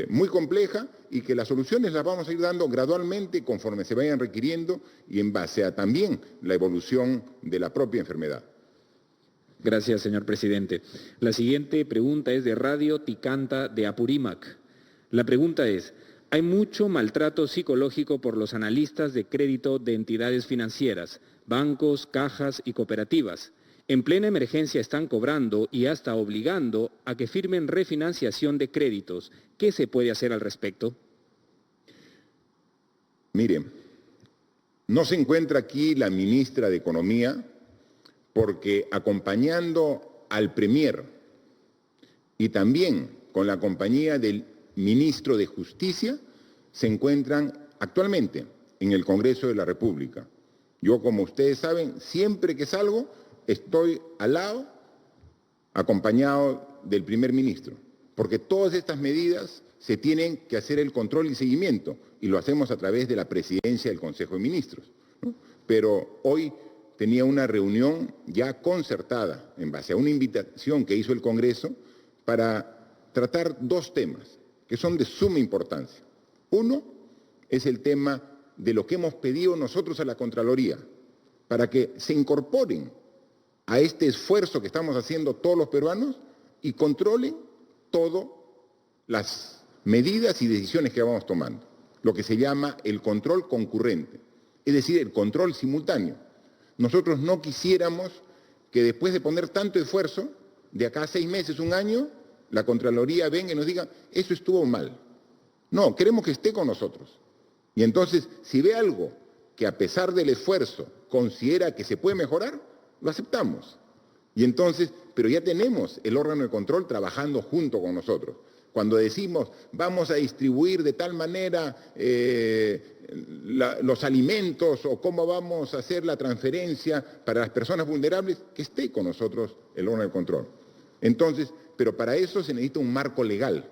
muy compleja y que las soluciones las vamos a ir dando gradualmente conforme se vayan requiriendo y en base a también la evolución de la propia enfermedad. Gracias, señor presidente. La siguiente pregunta es de Radio Ticanta de Apurímac. La pregunta es, hay mucho maltrato psicológico por los analistas de crédito de entidades financieras, bancos, cajas y cooperativas. En plena emergencia están cobrando y hasta obligando a que firmen refinanciación de créditos. ¿Qué se puede hacer al respecto? Miren, no se encuentra aquí la ministra de Economía porque acompañando al Premier y también con la compañía del ministro de Justicia se encuentran actualmente en el Congreso de la República. Yo, como ustedes saben, siempre que salgo estoy al lado, acompañado del primer ministro, porque todas estas medidas se tienen que hacer el control y seguimiento, y lo hacemos a través de la presidencia del Consejo de Ministros, ¿no? Pero hoy tenía una reunión ya concertada en base a una invitación que hizo el Congreso para tratar dos temas que son de suma importancia. Uno es el tema de lo que hemos pedido nosotros a la Contraloría, para que se incorporen a este esfuerzo que estamos haciendo todos los peruanos y controlen todas las medidas y decisiones que vamos tomando, lo que se llama el control concurrente, es decir, el control simultáneo. Nosotros no quisiéramos que después de poner tanto esfuerzo, de acá a 6 meses, 1 año, la Contraloría venga y nos diga, eso estuvo mal. No, queremos que esté con nosotros. Y entonces, si ve algo que a pesar del esfuerzo considera que se puede mejorar, lo aceptamos. Y entonces, pero ya tenemos el órgano de control trabajando junto con nosotros. Cuando decimos, vamos a distribuir de tal manera los alimentos o cómo vamos a hacer la transferencia para las personas vulnerables, que esté con nosotros el órgano de control. Entonces, pero para eso se necesita un marco legal.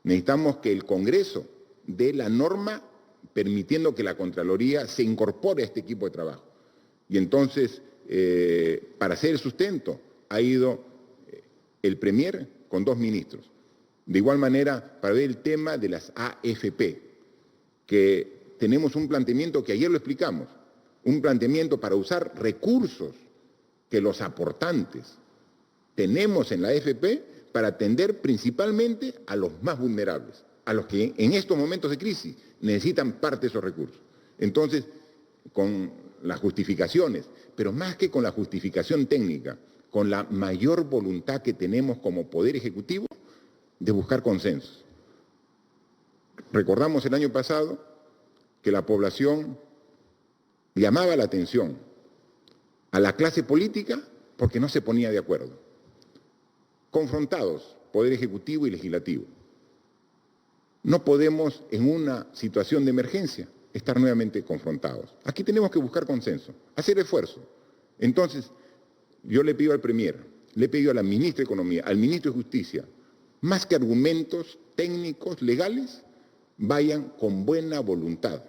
Necesitamos que el Congreso dé la norma permitiendo que la Contraloría se incorpore a este equipo de trabajo. Y entonces, para hacer el sustento, ha ido el Premier con 2 ministros. De igual manera, para ver el tema de las AFP, que tenemos un planteamiento que ayer lo explicamos, un planteamiento para usar recursos que los aportantes tenemos en la AFP para atender principalmente a los más vulnerables, a los que en estos momentos de crisis necesitan parte de esos recursos. Entonces, con las justificaciones, pero más que con la justificación técnica, con la mayor voluntad que tenemos como Poder Ejecutivo de buscar consensos. Recordamos el año pasado que la población llamaba la atención a la clase política porque no se ponía de acuerdo. Confrontados, Poder Ejecutivo y Legislativo. No podemos, en una situación de emergencia, estar nuevamente confrontados. Aquí tenemos que buscar consenso, hacer esfuerzo. Entonces, yo le pido al Premier, le pido a la Ministra de Economía, al Ministro de Justicia, más que argumentos técnicos, legales, vayan con buena voluntad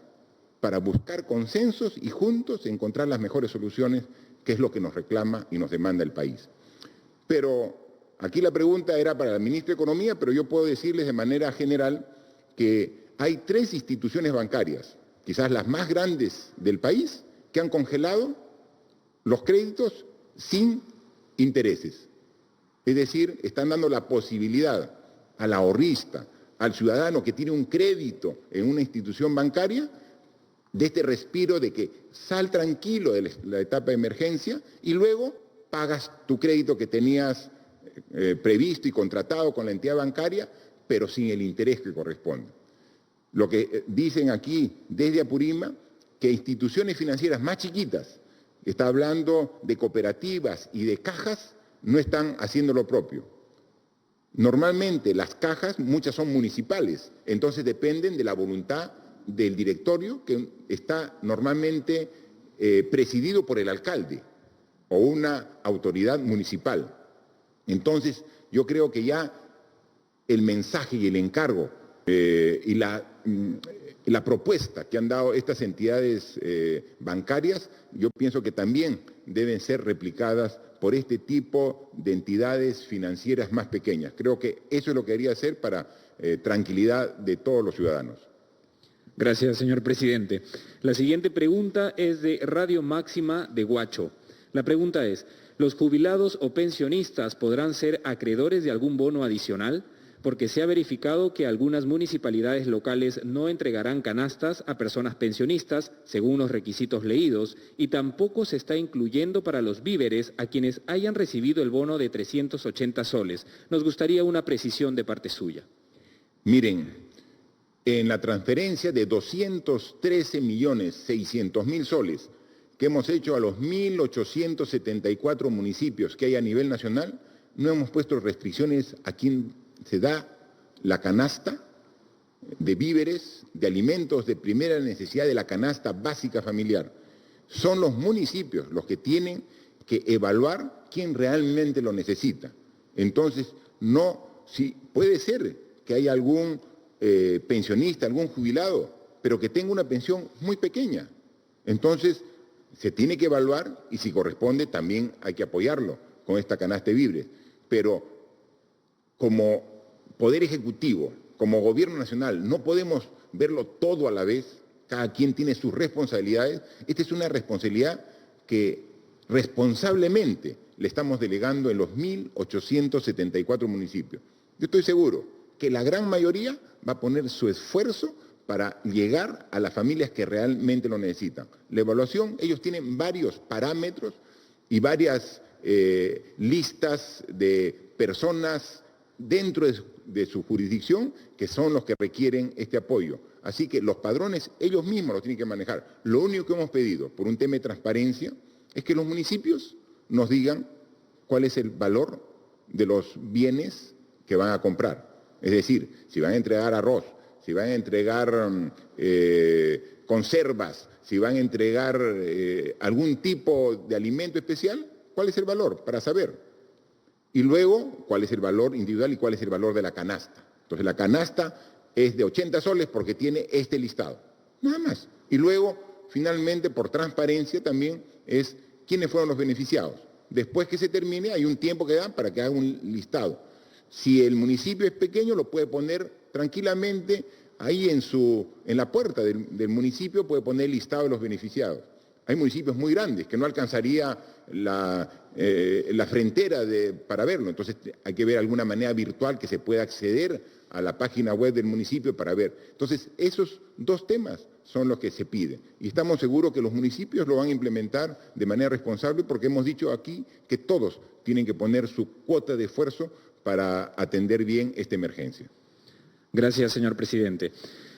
para buscar consensos y juntos encontrar las mejores soluciones, que es lo que nos reclama y nos demanda el país. Pero aquí la pregunta era para la Ministra de Economía, pero yo puedo decirles de manera general que hay 3 instituciones bancarias, quizás las más grandes del país, que han congelado los créditos sin intereses. Es decir, están dando la posibilidad al ahorrista, al ciudadano que tiene un crédito en una institución bancaria, de este respiro de que sal tranquilo de la etapa de emergencia y luego pagas tu crédito que tenías previsto y contratado con la entidad bancaria, pero sin el interés que corresponde. Lo que dicen aquí desde Apurima, que instituciones financieras más chiquitas, está hablando de cooperativas y de cajas, no están haciendo lo propio. Normalmente las cajas, muchas son municipales, entonces dependen de la voluntad del directorio que está normalmente presidido por el alcalde o una autoridad municipal. Entonces yo creo que ya el mensaje y el encargo y la propuesta que han dado estas entidades bancarias, yo pienso que también deben ser replicadas por este tipo de entidades financieras más pequeñas. Creo que eso es lo que debería hacer para tranquilidad de todos los ciudadanos. Gracias, señor presidente. La siguiente pregunta es de Radio Máxima de Huacho. La pregunta es, ¿los jubilados o pensionistas podrán ser acreedores de algún bono adicional? Porque se ha verificado que algunas municipalidades locales no entregarán canastas a personas pensionistas según los requisitos leídos y tampoco se está incluyendo para los víveres a quienes hayan recibido el bono de 380 soles. Nos gustaría una precisión de parte suya. Miren, en la transferencia de 213.600.000 soles que hemos hecho a los 1.874 municipios que hay a nivel nacional, no hemos puesto restricciones a quien se da la canasta de víveres, de alimentos de primera necesidad, de la canasta básica familiar. Son los municipios los que tienen que evaluar quién realmente lo necesita. Entonces, si puede ser que haya algún pensionista, algún jubilado, pero que tenga una pensión muy pequeña. Entonces, se tiene que evaluar y si corresponde también hay que apoyarlo con esta canasta de víveres. Pero como Poder Ejecutivo, como Gobierno Nacional, no podemos verlo todo a la vez, cada quien tiene sus responsabilidades. Esta es una responsabilidad que responsablemente le estamos delegando en los 1.874 municipios. Yo estoy seguro que la gran mayoría va a poner su esfuerzo para llegar a las familias que realmente lo necesitan. La evaluación, ellos tienen varios parámetros y varias listas de personas dentro de su jurisdicción que son los que requieren este apoyo. Así que los padrones ellos mismos los tienen que manejar. Lo único que hemos pedido por un tema de transparencia es que los municipios nos digan cuál es el valor de los bienes que van a comprar. Es decir, si van a entregar arroz, si van a entregar conservas, si van a entregar algún tipo de alimento especial, ¿cuál es el valor? Para saber. Y luego, ¿cuál es el valor individual y cuál es el valor de la canasta? Entonces, la canasta es de 80 soles porque tiene este listado. Nada más. Y luego, finalmente, por transparencia también es quiénes fueron los beneficiados. Después que se termine, hay un tiempo que dan para que haga un listado. Si el municipio es pequeño, lo puede poner tranquilamente ahí en la puerta del municipio, puede poner el listado de los beneficiados. Hay municipios muy grandes que no alcanzaría la frontera para verlo. Entonces hay que ver alguna manera virtual que se pueda acceder a la página web del municipio para ver. Entonces esos dos temas son los que se piden. Y estamos seguros que los municipios lo van a implementar de manera responsable porque hemos dicho aquí que todos tienen que poner su cuota de esfuerzo para atender bien esta emergencia. Gracias, señor presidente.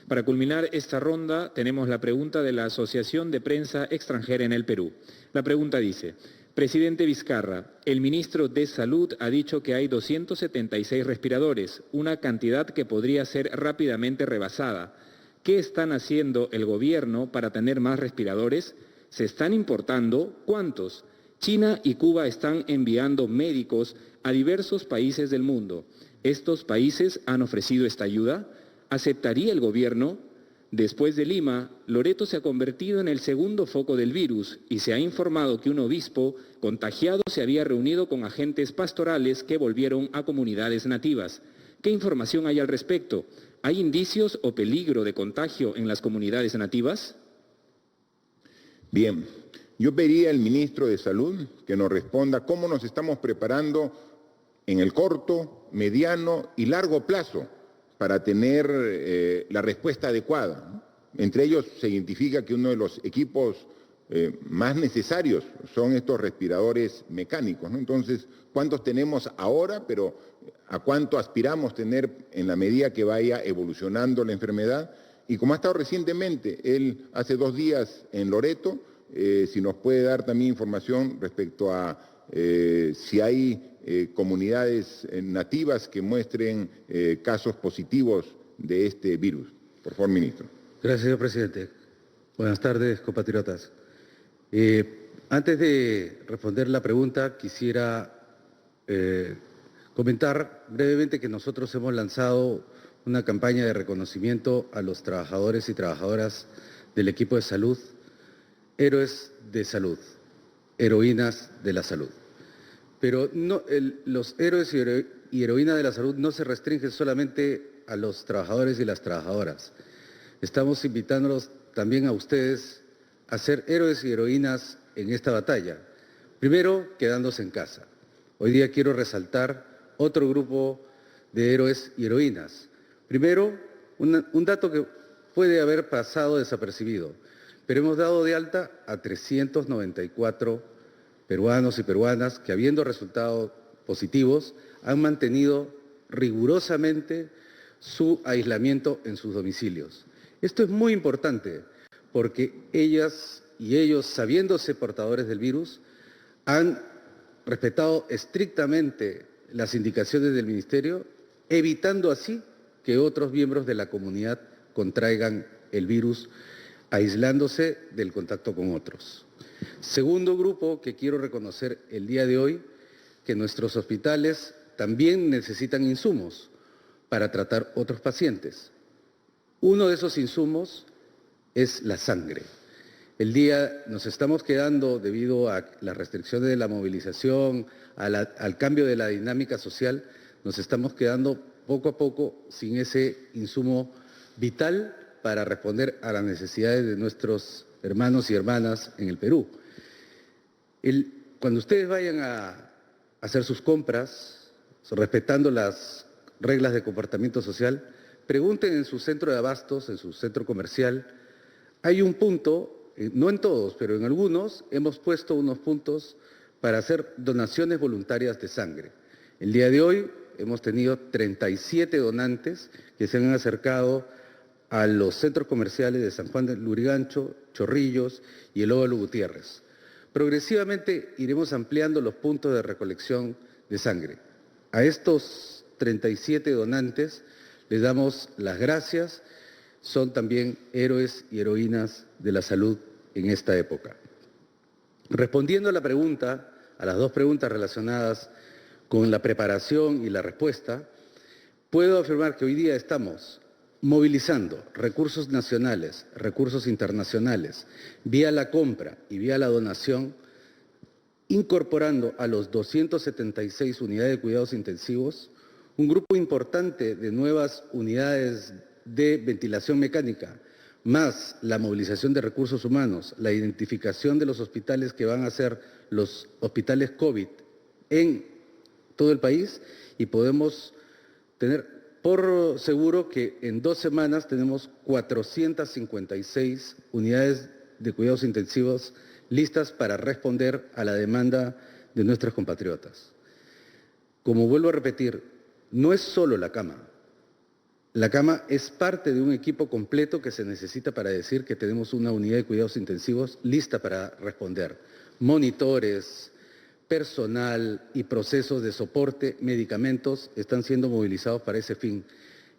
Para culminar esta ronda, tenemos la pregunta de la Asociación de Prensa Extranjera en el Perú. La pregunta dice: Presidente Vizcarra, el ministro de Salud ha dicho que hay 276 respiradores, una cantidad que podría ser rápidamente rebasada. ¿Qué están haciendo el gobierno para tener más respiradores? ¿Se están importando? ¿Cuántos? China y Cuba están enviando médicos a diversos países del mundo. ¿Estos países han ofrecido esta ayuda? ¿Aceptaría el gobierno? Después de Lima, Loreto se ha convertido en el segundo foco del virus y se ha informado que un obispo contagiado se había reunido con agentes pastorales que volvieron a comunidades nativas. ¿Qué información hay al respecto? ¿Hay indicios o peligro de contagio en las comunidades nativas? Bien, yo pediría al ministro de Salud que nos responda cómo nos estamos preparando en el corto, mediano y largo plazo para tener la respuesta adecuada. Entre ellos se identifica que uno de los equipos más necesarios son estos respiradores mecánicos, ¿no? Entonces, ¿cuántos tenemos ahora? Pero ¿a cuánto aspiramos tener en la medida que vaya evolucionando la enfermedad? Y como ha estado recientemente, él hace 2 días en Loreto, si nos puede dar también información respecto a si hay comunidades nativas que muestren casos positivos de este virus. Por favor, ministro. Gracias, señor presidente. Buenas tardes, compatriotas. Antes de responder la pregunta, quisiera comentar brevemente que nosotros hemos lanzado una campaña de reconocimiento a los trabajadores y trabajadoras del equipo de salud, héroes de salud, heroínas de la salud. Pero no, los héroes y heroínas de la salud no se restringen solamente a los trabajadores y las trabajadoras. Estamos invitándolos también a ustedes a ser héroes y heroínas en esta batalla. Primero, quedándose en casa. Hoy día quiero resaltar otro grupo de héroes y heroínas. Primero, un dato que puede haber pasado desapercibido, pero hemos dado de alta a 394 peruanos y peruanas que, habiendo resultado positivos, han mantenido rigurosamente su aislamiento en sus domicilios. Esto es muy importante porque ellas y ellos, sabiéndose portadores del virus, han respetado estrictamente las indicaciones del Ministerio, evitando así que otros miembros de la comunidad contraigan el virus, aislándose del contacto con otros. Segundo grupo que quiero reconocer el día de hoy, que nuestros hospitales también necesitan insumos para tratar otros pacientes. Uno de esos insumos es la sangre. Nos estamos quedando, debido a las restricciones de la movilización, al cambio de la dinámica social, nos estamos quedando poco a poco sin ese insumo vital para responder a las necesidades de nuestros hermanos y hermanas en el Perú. Cuando ustedes vayan a hacer sus compras, respetando las reglas de comportamiento social, pregunten en su centro de abastos, en su centro comercial. Hay un punto, no en todos, pero en algunos, hemos puesto unos puntos para hacer donaciones voluntarias de sangre. El día de hoy hemos tenido 37 donantes que se han acercado a los centros comerciales de San Juan del Lurigancho, Chorrillos y el Óvalo Gutiérrez. Progresivamente iremos ampliando los puntos de recolección de sangre. A estos 37 donantes les damos las gracias, son también héroes y heroínas de la salud en esta época. Respondiendo a la pregunta, a las dos preguntas relacionadas con la preparación y la respuesta, puedo afirmar que hoy día estamos movilizando recursos nacionales, recursos internacionales, vía la compra y vía la donación, incorporando a los 276 unidades de cuidados intensivos, un grupo importante de nuevas unidades de ventilación mecánica, más la movilización de recursos humanos, la identificación de los hospitales que van a ser los hospitales COVID en todo el país, y podemos tener por seguro que en 2 semanas tenemos 456 unidades de cuidados intensivos listas para responder a la demanda de nuestros compatriotas. Como vuelvo a repetir, no es solo la cama. La cama es parte de un equipo completo que se necesita para decir que tenemos una unidad de cuidados intensivos lista para responder. Monitores, personal y procesos de soporte, medicamentos están siendo movilizados para ese fin.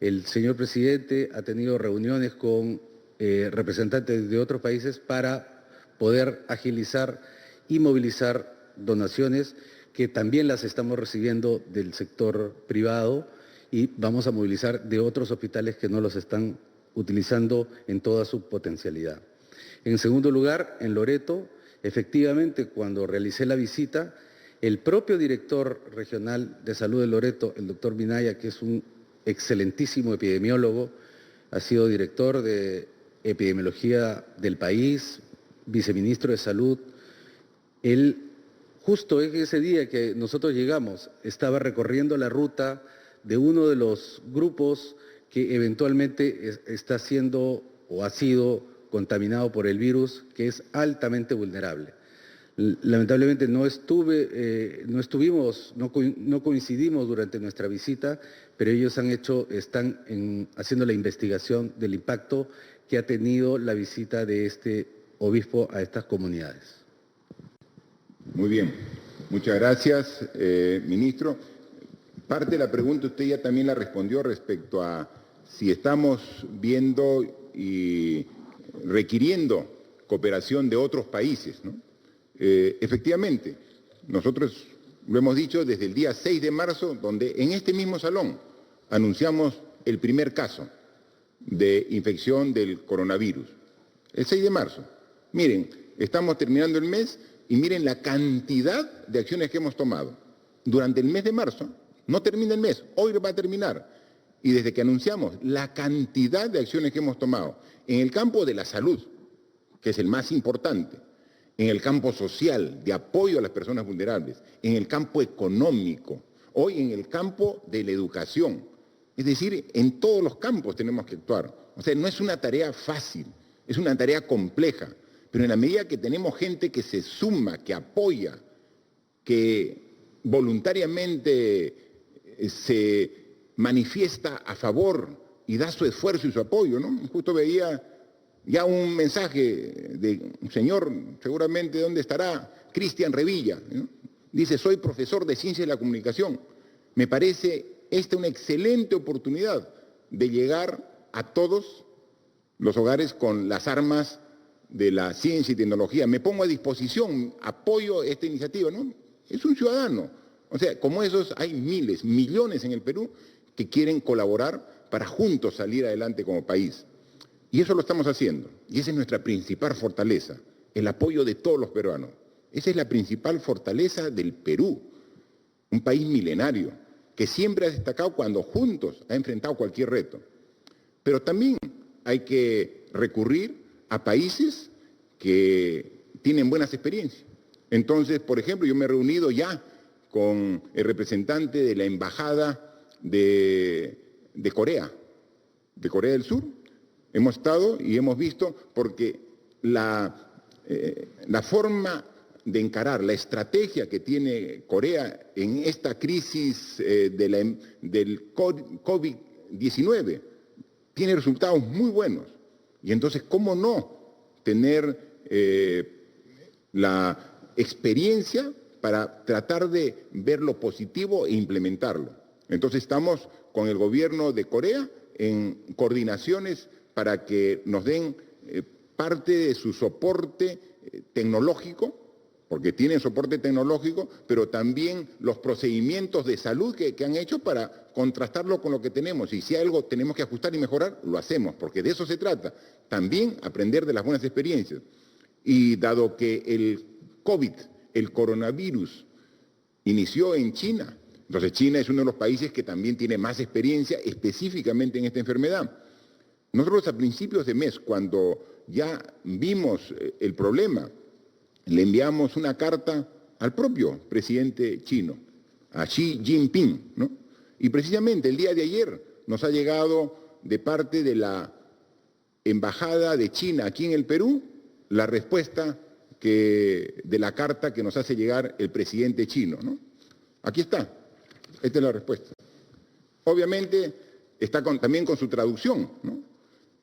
El señor presidente ha tenido reuniones con representantes de otros países para poder agilizar y movilizar donaciones que también las estamos recibiendo del sector privado, y vamos a movilizar de otros hospitales que no los están utilizando en toda su potencialidad. En segundo lugar, en Loreto, efectivamente, cuando realicé la visita, el propio director regional de salud de Loreto, el doctor Minaya, que es un excelentísimo epidemiólogo, ha sido director de epidemiología del país, viceministro de salud. Él, justo ese día que nosotros llegamos, estaba recorriendo la ruta de uno de los grupos que eventualmente está siendo o ha sido contaminado por el virus, que es altamente vulnerable. Lamentablemente no coincidimos durante nuestra visita, pero ellos están haciendo la investigación del impacto que ha tenido la visita de este obispo a estas comunidades. Muy bien, muchas gracias, ministro. Parte de la pregunta usted ya también la respondió respecto a si estamos viendo y requiriendo cooperación de otros países, ¿no? Efectivamente, nosotros lo hemos dicho desde el día 6 de marzo, donde en este mismo salón anunciamos el primer caso de infección del coronavirus. El 6 de marzo. Miren, estamos terminando el mes y miren la cantidad de acciones que hemos tomado. Durante el mes de marzo, no termina el mes, hoy va a terminar. Y desde que anunciamos la cantidad de acciones que hemos tomado en el campo de la salud, que es el más importante, en el campo social, de apoyo a las personas vulnerables, en el campo económico, hoy en el campo de la educación. Es decir, en todos los campos tenemos que actuar. O sea, no es una tarea fácil, es una tarea compleja, pero en la medida que tenemos gente que se suma, que apoya, que voluntariamente se manifiesta a favor y da su esfuerzo y su apoyo, ¿no? Justo veía ya un mensaje de un señor, seguramente ¿dónde estará? Cristian Revilla, ¿no? Dice, soy profesor de Ciencia de la Comunicación. Me parece esta una excelente oportunidad de llegar a todos los hogares con las armas de la ciencia y tecnología. Me pongo a disposición, apoyo esta iniciativa, ¿no? Es un ciudadano. O sea, como esos hay miles, millones en el Perú que quieren colaborar para juntos salir adelante como país. Y eso lo estamos haciendo. Y esa es nuestra principal fortaleza, el apoyo de todos los peruanos. Esa es la principal fortaleza del Perú, un país milenario, que siempre ha destacado cuando juntos ha enfrentado cualquier reto. Pero también hay que recurrir a países que tienen buenas experiencias. Entonces, por ejemplo, yo me he reunido ya con el representante de la Embajada de Corea del Sur. Hemos estado y hemos visto, porque la forma de encarar, la estrategia que tiene Corea en esta crisis del COVID-19 tiene resultados muy buenos. Y entonces, ¿cómo no tener la experiencia para tratar de ver lo positivo e implementarlo? Entonces estamos con el gobierno de Corea en coordinaciones para que nos den parte de su soporte tecnológico, porque tienen soporte tecnológico, pero también los procedimientos de salud que han hecho para contrastarlo con lo que tenemos. Y si algo tenemos que ajustar y mejorar, lo hacemos, porque de eso se trata. También aprender de las buenas experiencias. Y dado que el COVID, el coronavirus, inició en China, entonces China es uno de los países que también tiene más experiencia específicamente en esta enfermedad. Nosotros a principios de mes, cuando ya vimos el problema, le enviamos una carta al propio presidente chino, a Xi Jinping, ¿no? Y precisamente el día de ayer nos ha llegado de parte de la Embajada de China aquí en el Perú la respuesta de la carta que nos hace llegar el presidente chino, ¿no? Aquí está, esta es la respuesta. Obviamente está también con su traducción, ¿no?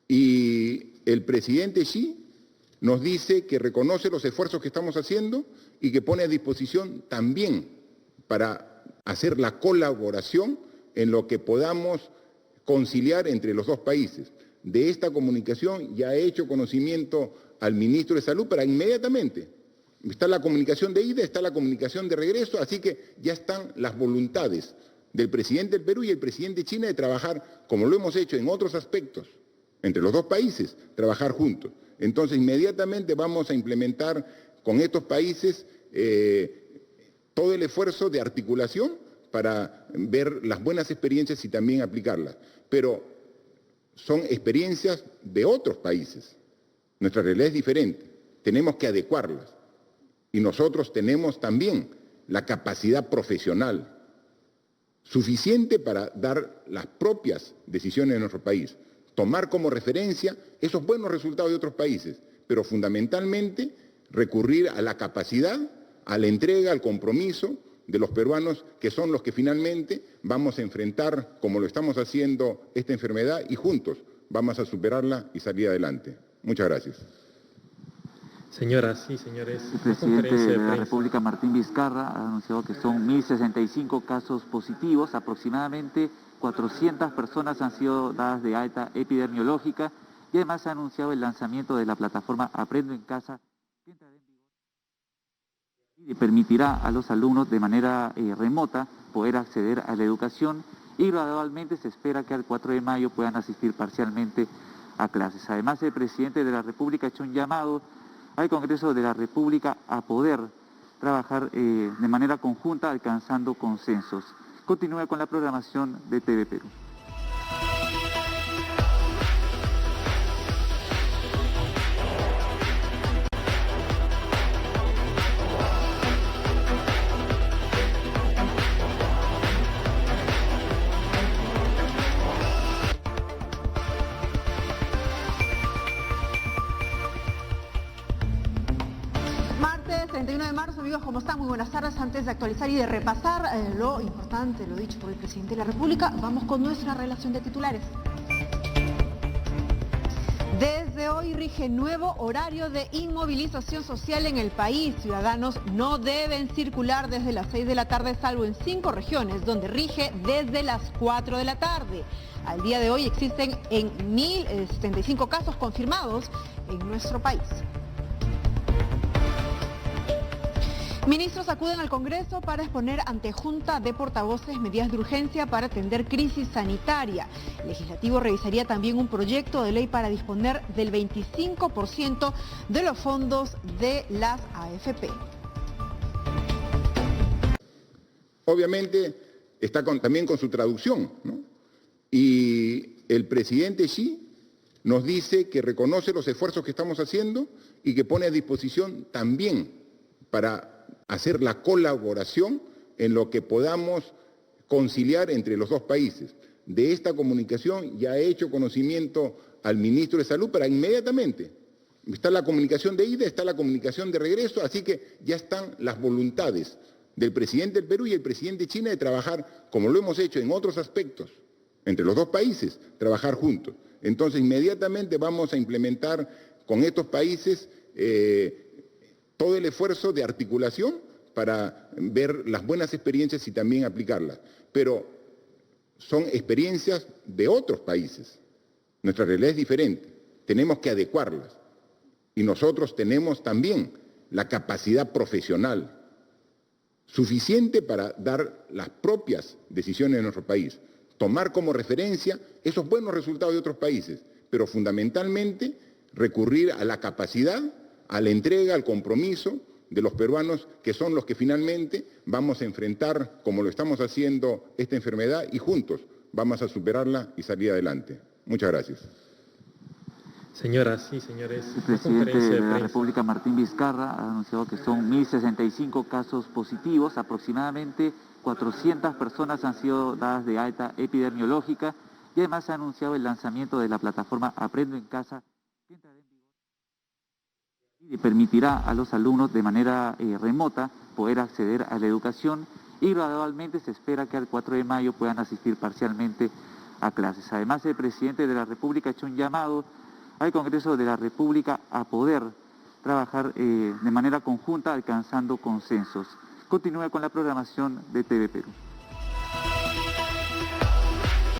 Y el presidente Xi nos dice que reconoce los esfuerzos que estamos haciendo y que pone a disposición también para hacer la colaboración en lo que podamos conciliar entre los dos países. De esta comunicación ya he hecho conocimiento al ministro de Salud para inmediatamente. Está la comunicación de ida, está la comunicación de regreso, así que ya están las voluntades del presidente del Perú y el presidente de China de trabajar, como lo hemos hecho en otros aspectos, entre los dos países, trabajar juntos. Entonces, inmediatamente vamos a implementar con estos países todo el esfuerzo de articulación para ver las buenas experiencias y también aplicarlas. Pero son experiencias de otros países. Nuestra realidad es diferente. Tenemos que adecuarlas. Y nosotros tenemos también la capacidad profesional suficiente para dar las propias decisiones de nuestro país. Tomar como referencia esos buenos resultados de otros países, pero fundamentalmente recurrir a la capacidad, a la entrega, al compromiso de los peruanos, que son los que finalmente vamos a enfrentar, como lo estamos haciendo, esta enfermedad y juntos vamos a superarla y salir adelante. Muchas gracias. Señoras y señores, el presidente de la República, Martín Vizcarra, ha anunciado que son 1.065 casos positivos, aproximadamente 400 personas han sido dadas de alta epidemiológica y además ha anunciado el lanzamiento de la plataforma Aprendo en Casa, que entrará en vigor y permitirá a los alumnos de manera remota poder acceder a la educación, y gradualmente se espera que al 4 de mayo puedan asistir parcialmente a clases. Además, el presidente de la República ha hecho un llamado al Congreso de la República a poder trabajar de manera conjunta alcanzando consensos. Continúa con la programación de TV Perú. Martes 31 de marzo, amigos, ¿cómo están? Muy buenas tardes. Antes de actualizar y de repasar lo importante, lo dicho por el presidente de la República, vamos con nuestra relación de titulares. Desde hoy rige nuevo horario de inmovilización social en el país. Ciudadanos no deben circular desde las 6 de la tarde, salvo en 5 regiones, donde rige desde las 4 de la tarde. Al día de hoy existen en 1.075 casos confirmados en nuestro país. Ministros acuden al Congreso para exponer ante Junta de Portavoces medidas de urgencia para atender crisis sanitaria. El Legislativo revisaría también un proyecto de ley para disponer del 25% de los fondos de las AFP. Obviamente está también con su traducción, ¿no? Y el presidente Xi nos dice que reconoce los esfuerzos que estamos haciendo y que pone a disposición también para hacer la colaboración en lo que podamos conciliar entre los dos países. De esta comunicación ya he hecho conocimiento al ministro de Salud para inmediatamente. Está la comunicación de ida, está la comunicación de regreso, así que ya están las voluntades del presidente del Perú y el presidente de China de trabajar, como lo hemos hecho en otros aspectos, entre los dos países, trabajar juntos. Entonces, inmediatamente vamos a implementar con estos países todo el esfuerzo de articulación para ver las buenas experiencias y también aplicarlas. Pero son experiencias de otros países. Nuestra realidad es diferente. Tenemos que adecuarlas. Y nosotros tenemos también la capacidad profesional suficiente para dar las propias decisiones en nuestro país. Tomar como referencia esos buenos resultados de otros países, pero fundamentalmente recurrir a la capacidad, a la entrega, al compromiso de los peruanos, que son los que finalmente vamos a enfrentar, como lo estamos haciendo, esta enfermedad y juntos vamos a superarla y salir adelante. Muchas gracias. Señoras y señores, el presidente de la República, Martín Vizcarra, ha anunciado que son 1.065 casos positivos, aproximadamente 400 personas han sido dadas de alta epidemiológica y además ha anunciado el lanzamiento de la plataforma Aprendo en Casa, y permitirá a los alumnos de manera remota poder acceder a la educación y gradualmente se espera que al 4 de mayo puedan asistir parcialmente a clases. Además, el presidente de la República ha hecho un llamado al Congreso de la República a poder trabajar de manera conjunta alcanzando consensos. Continúe con la programación de TV Perú.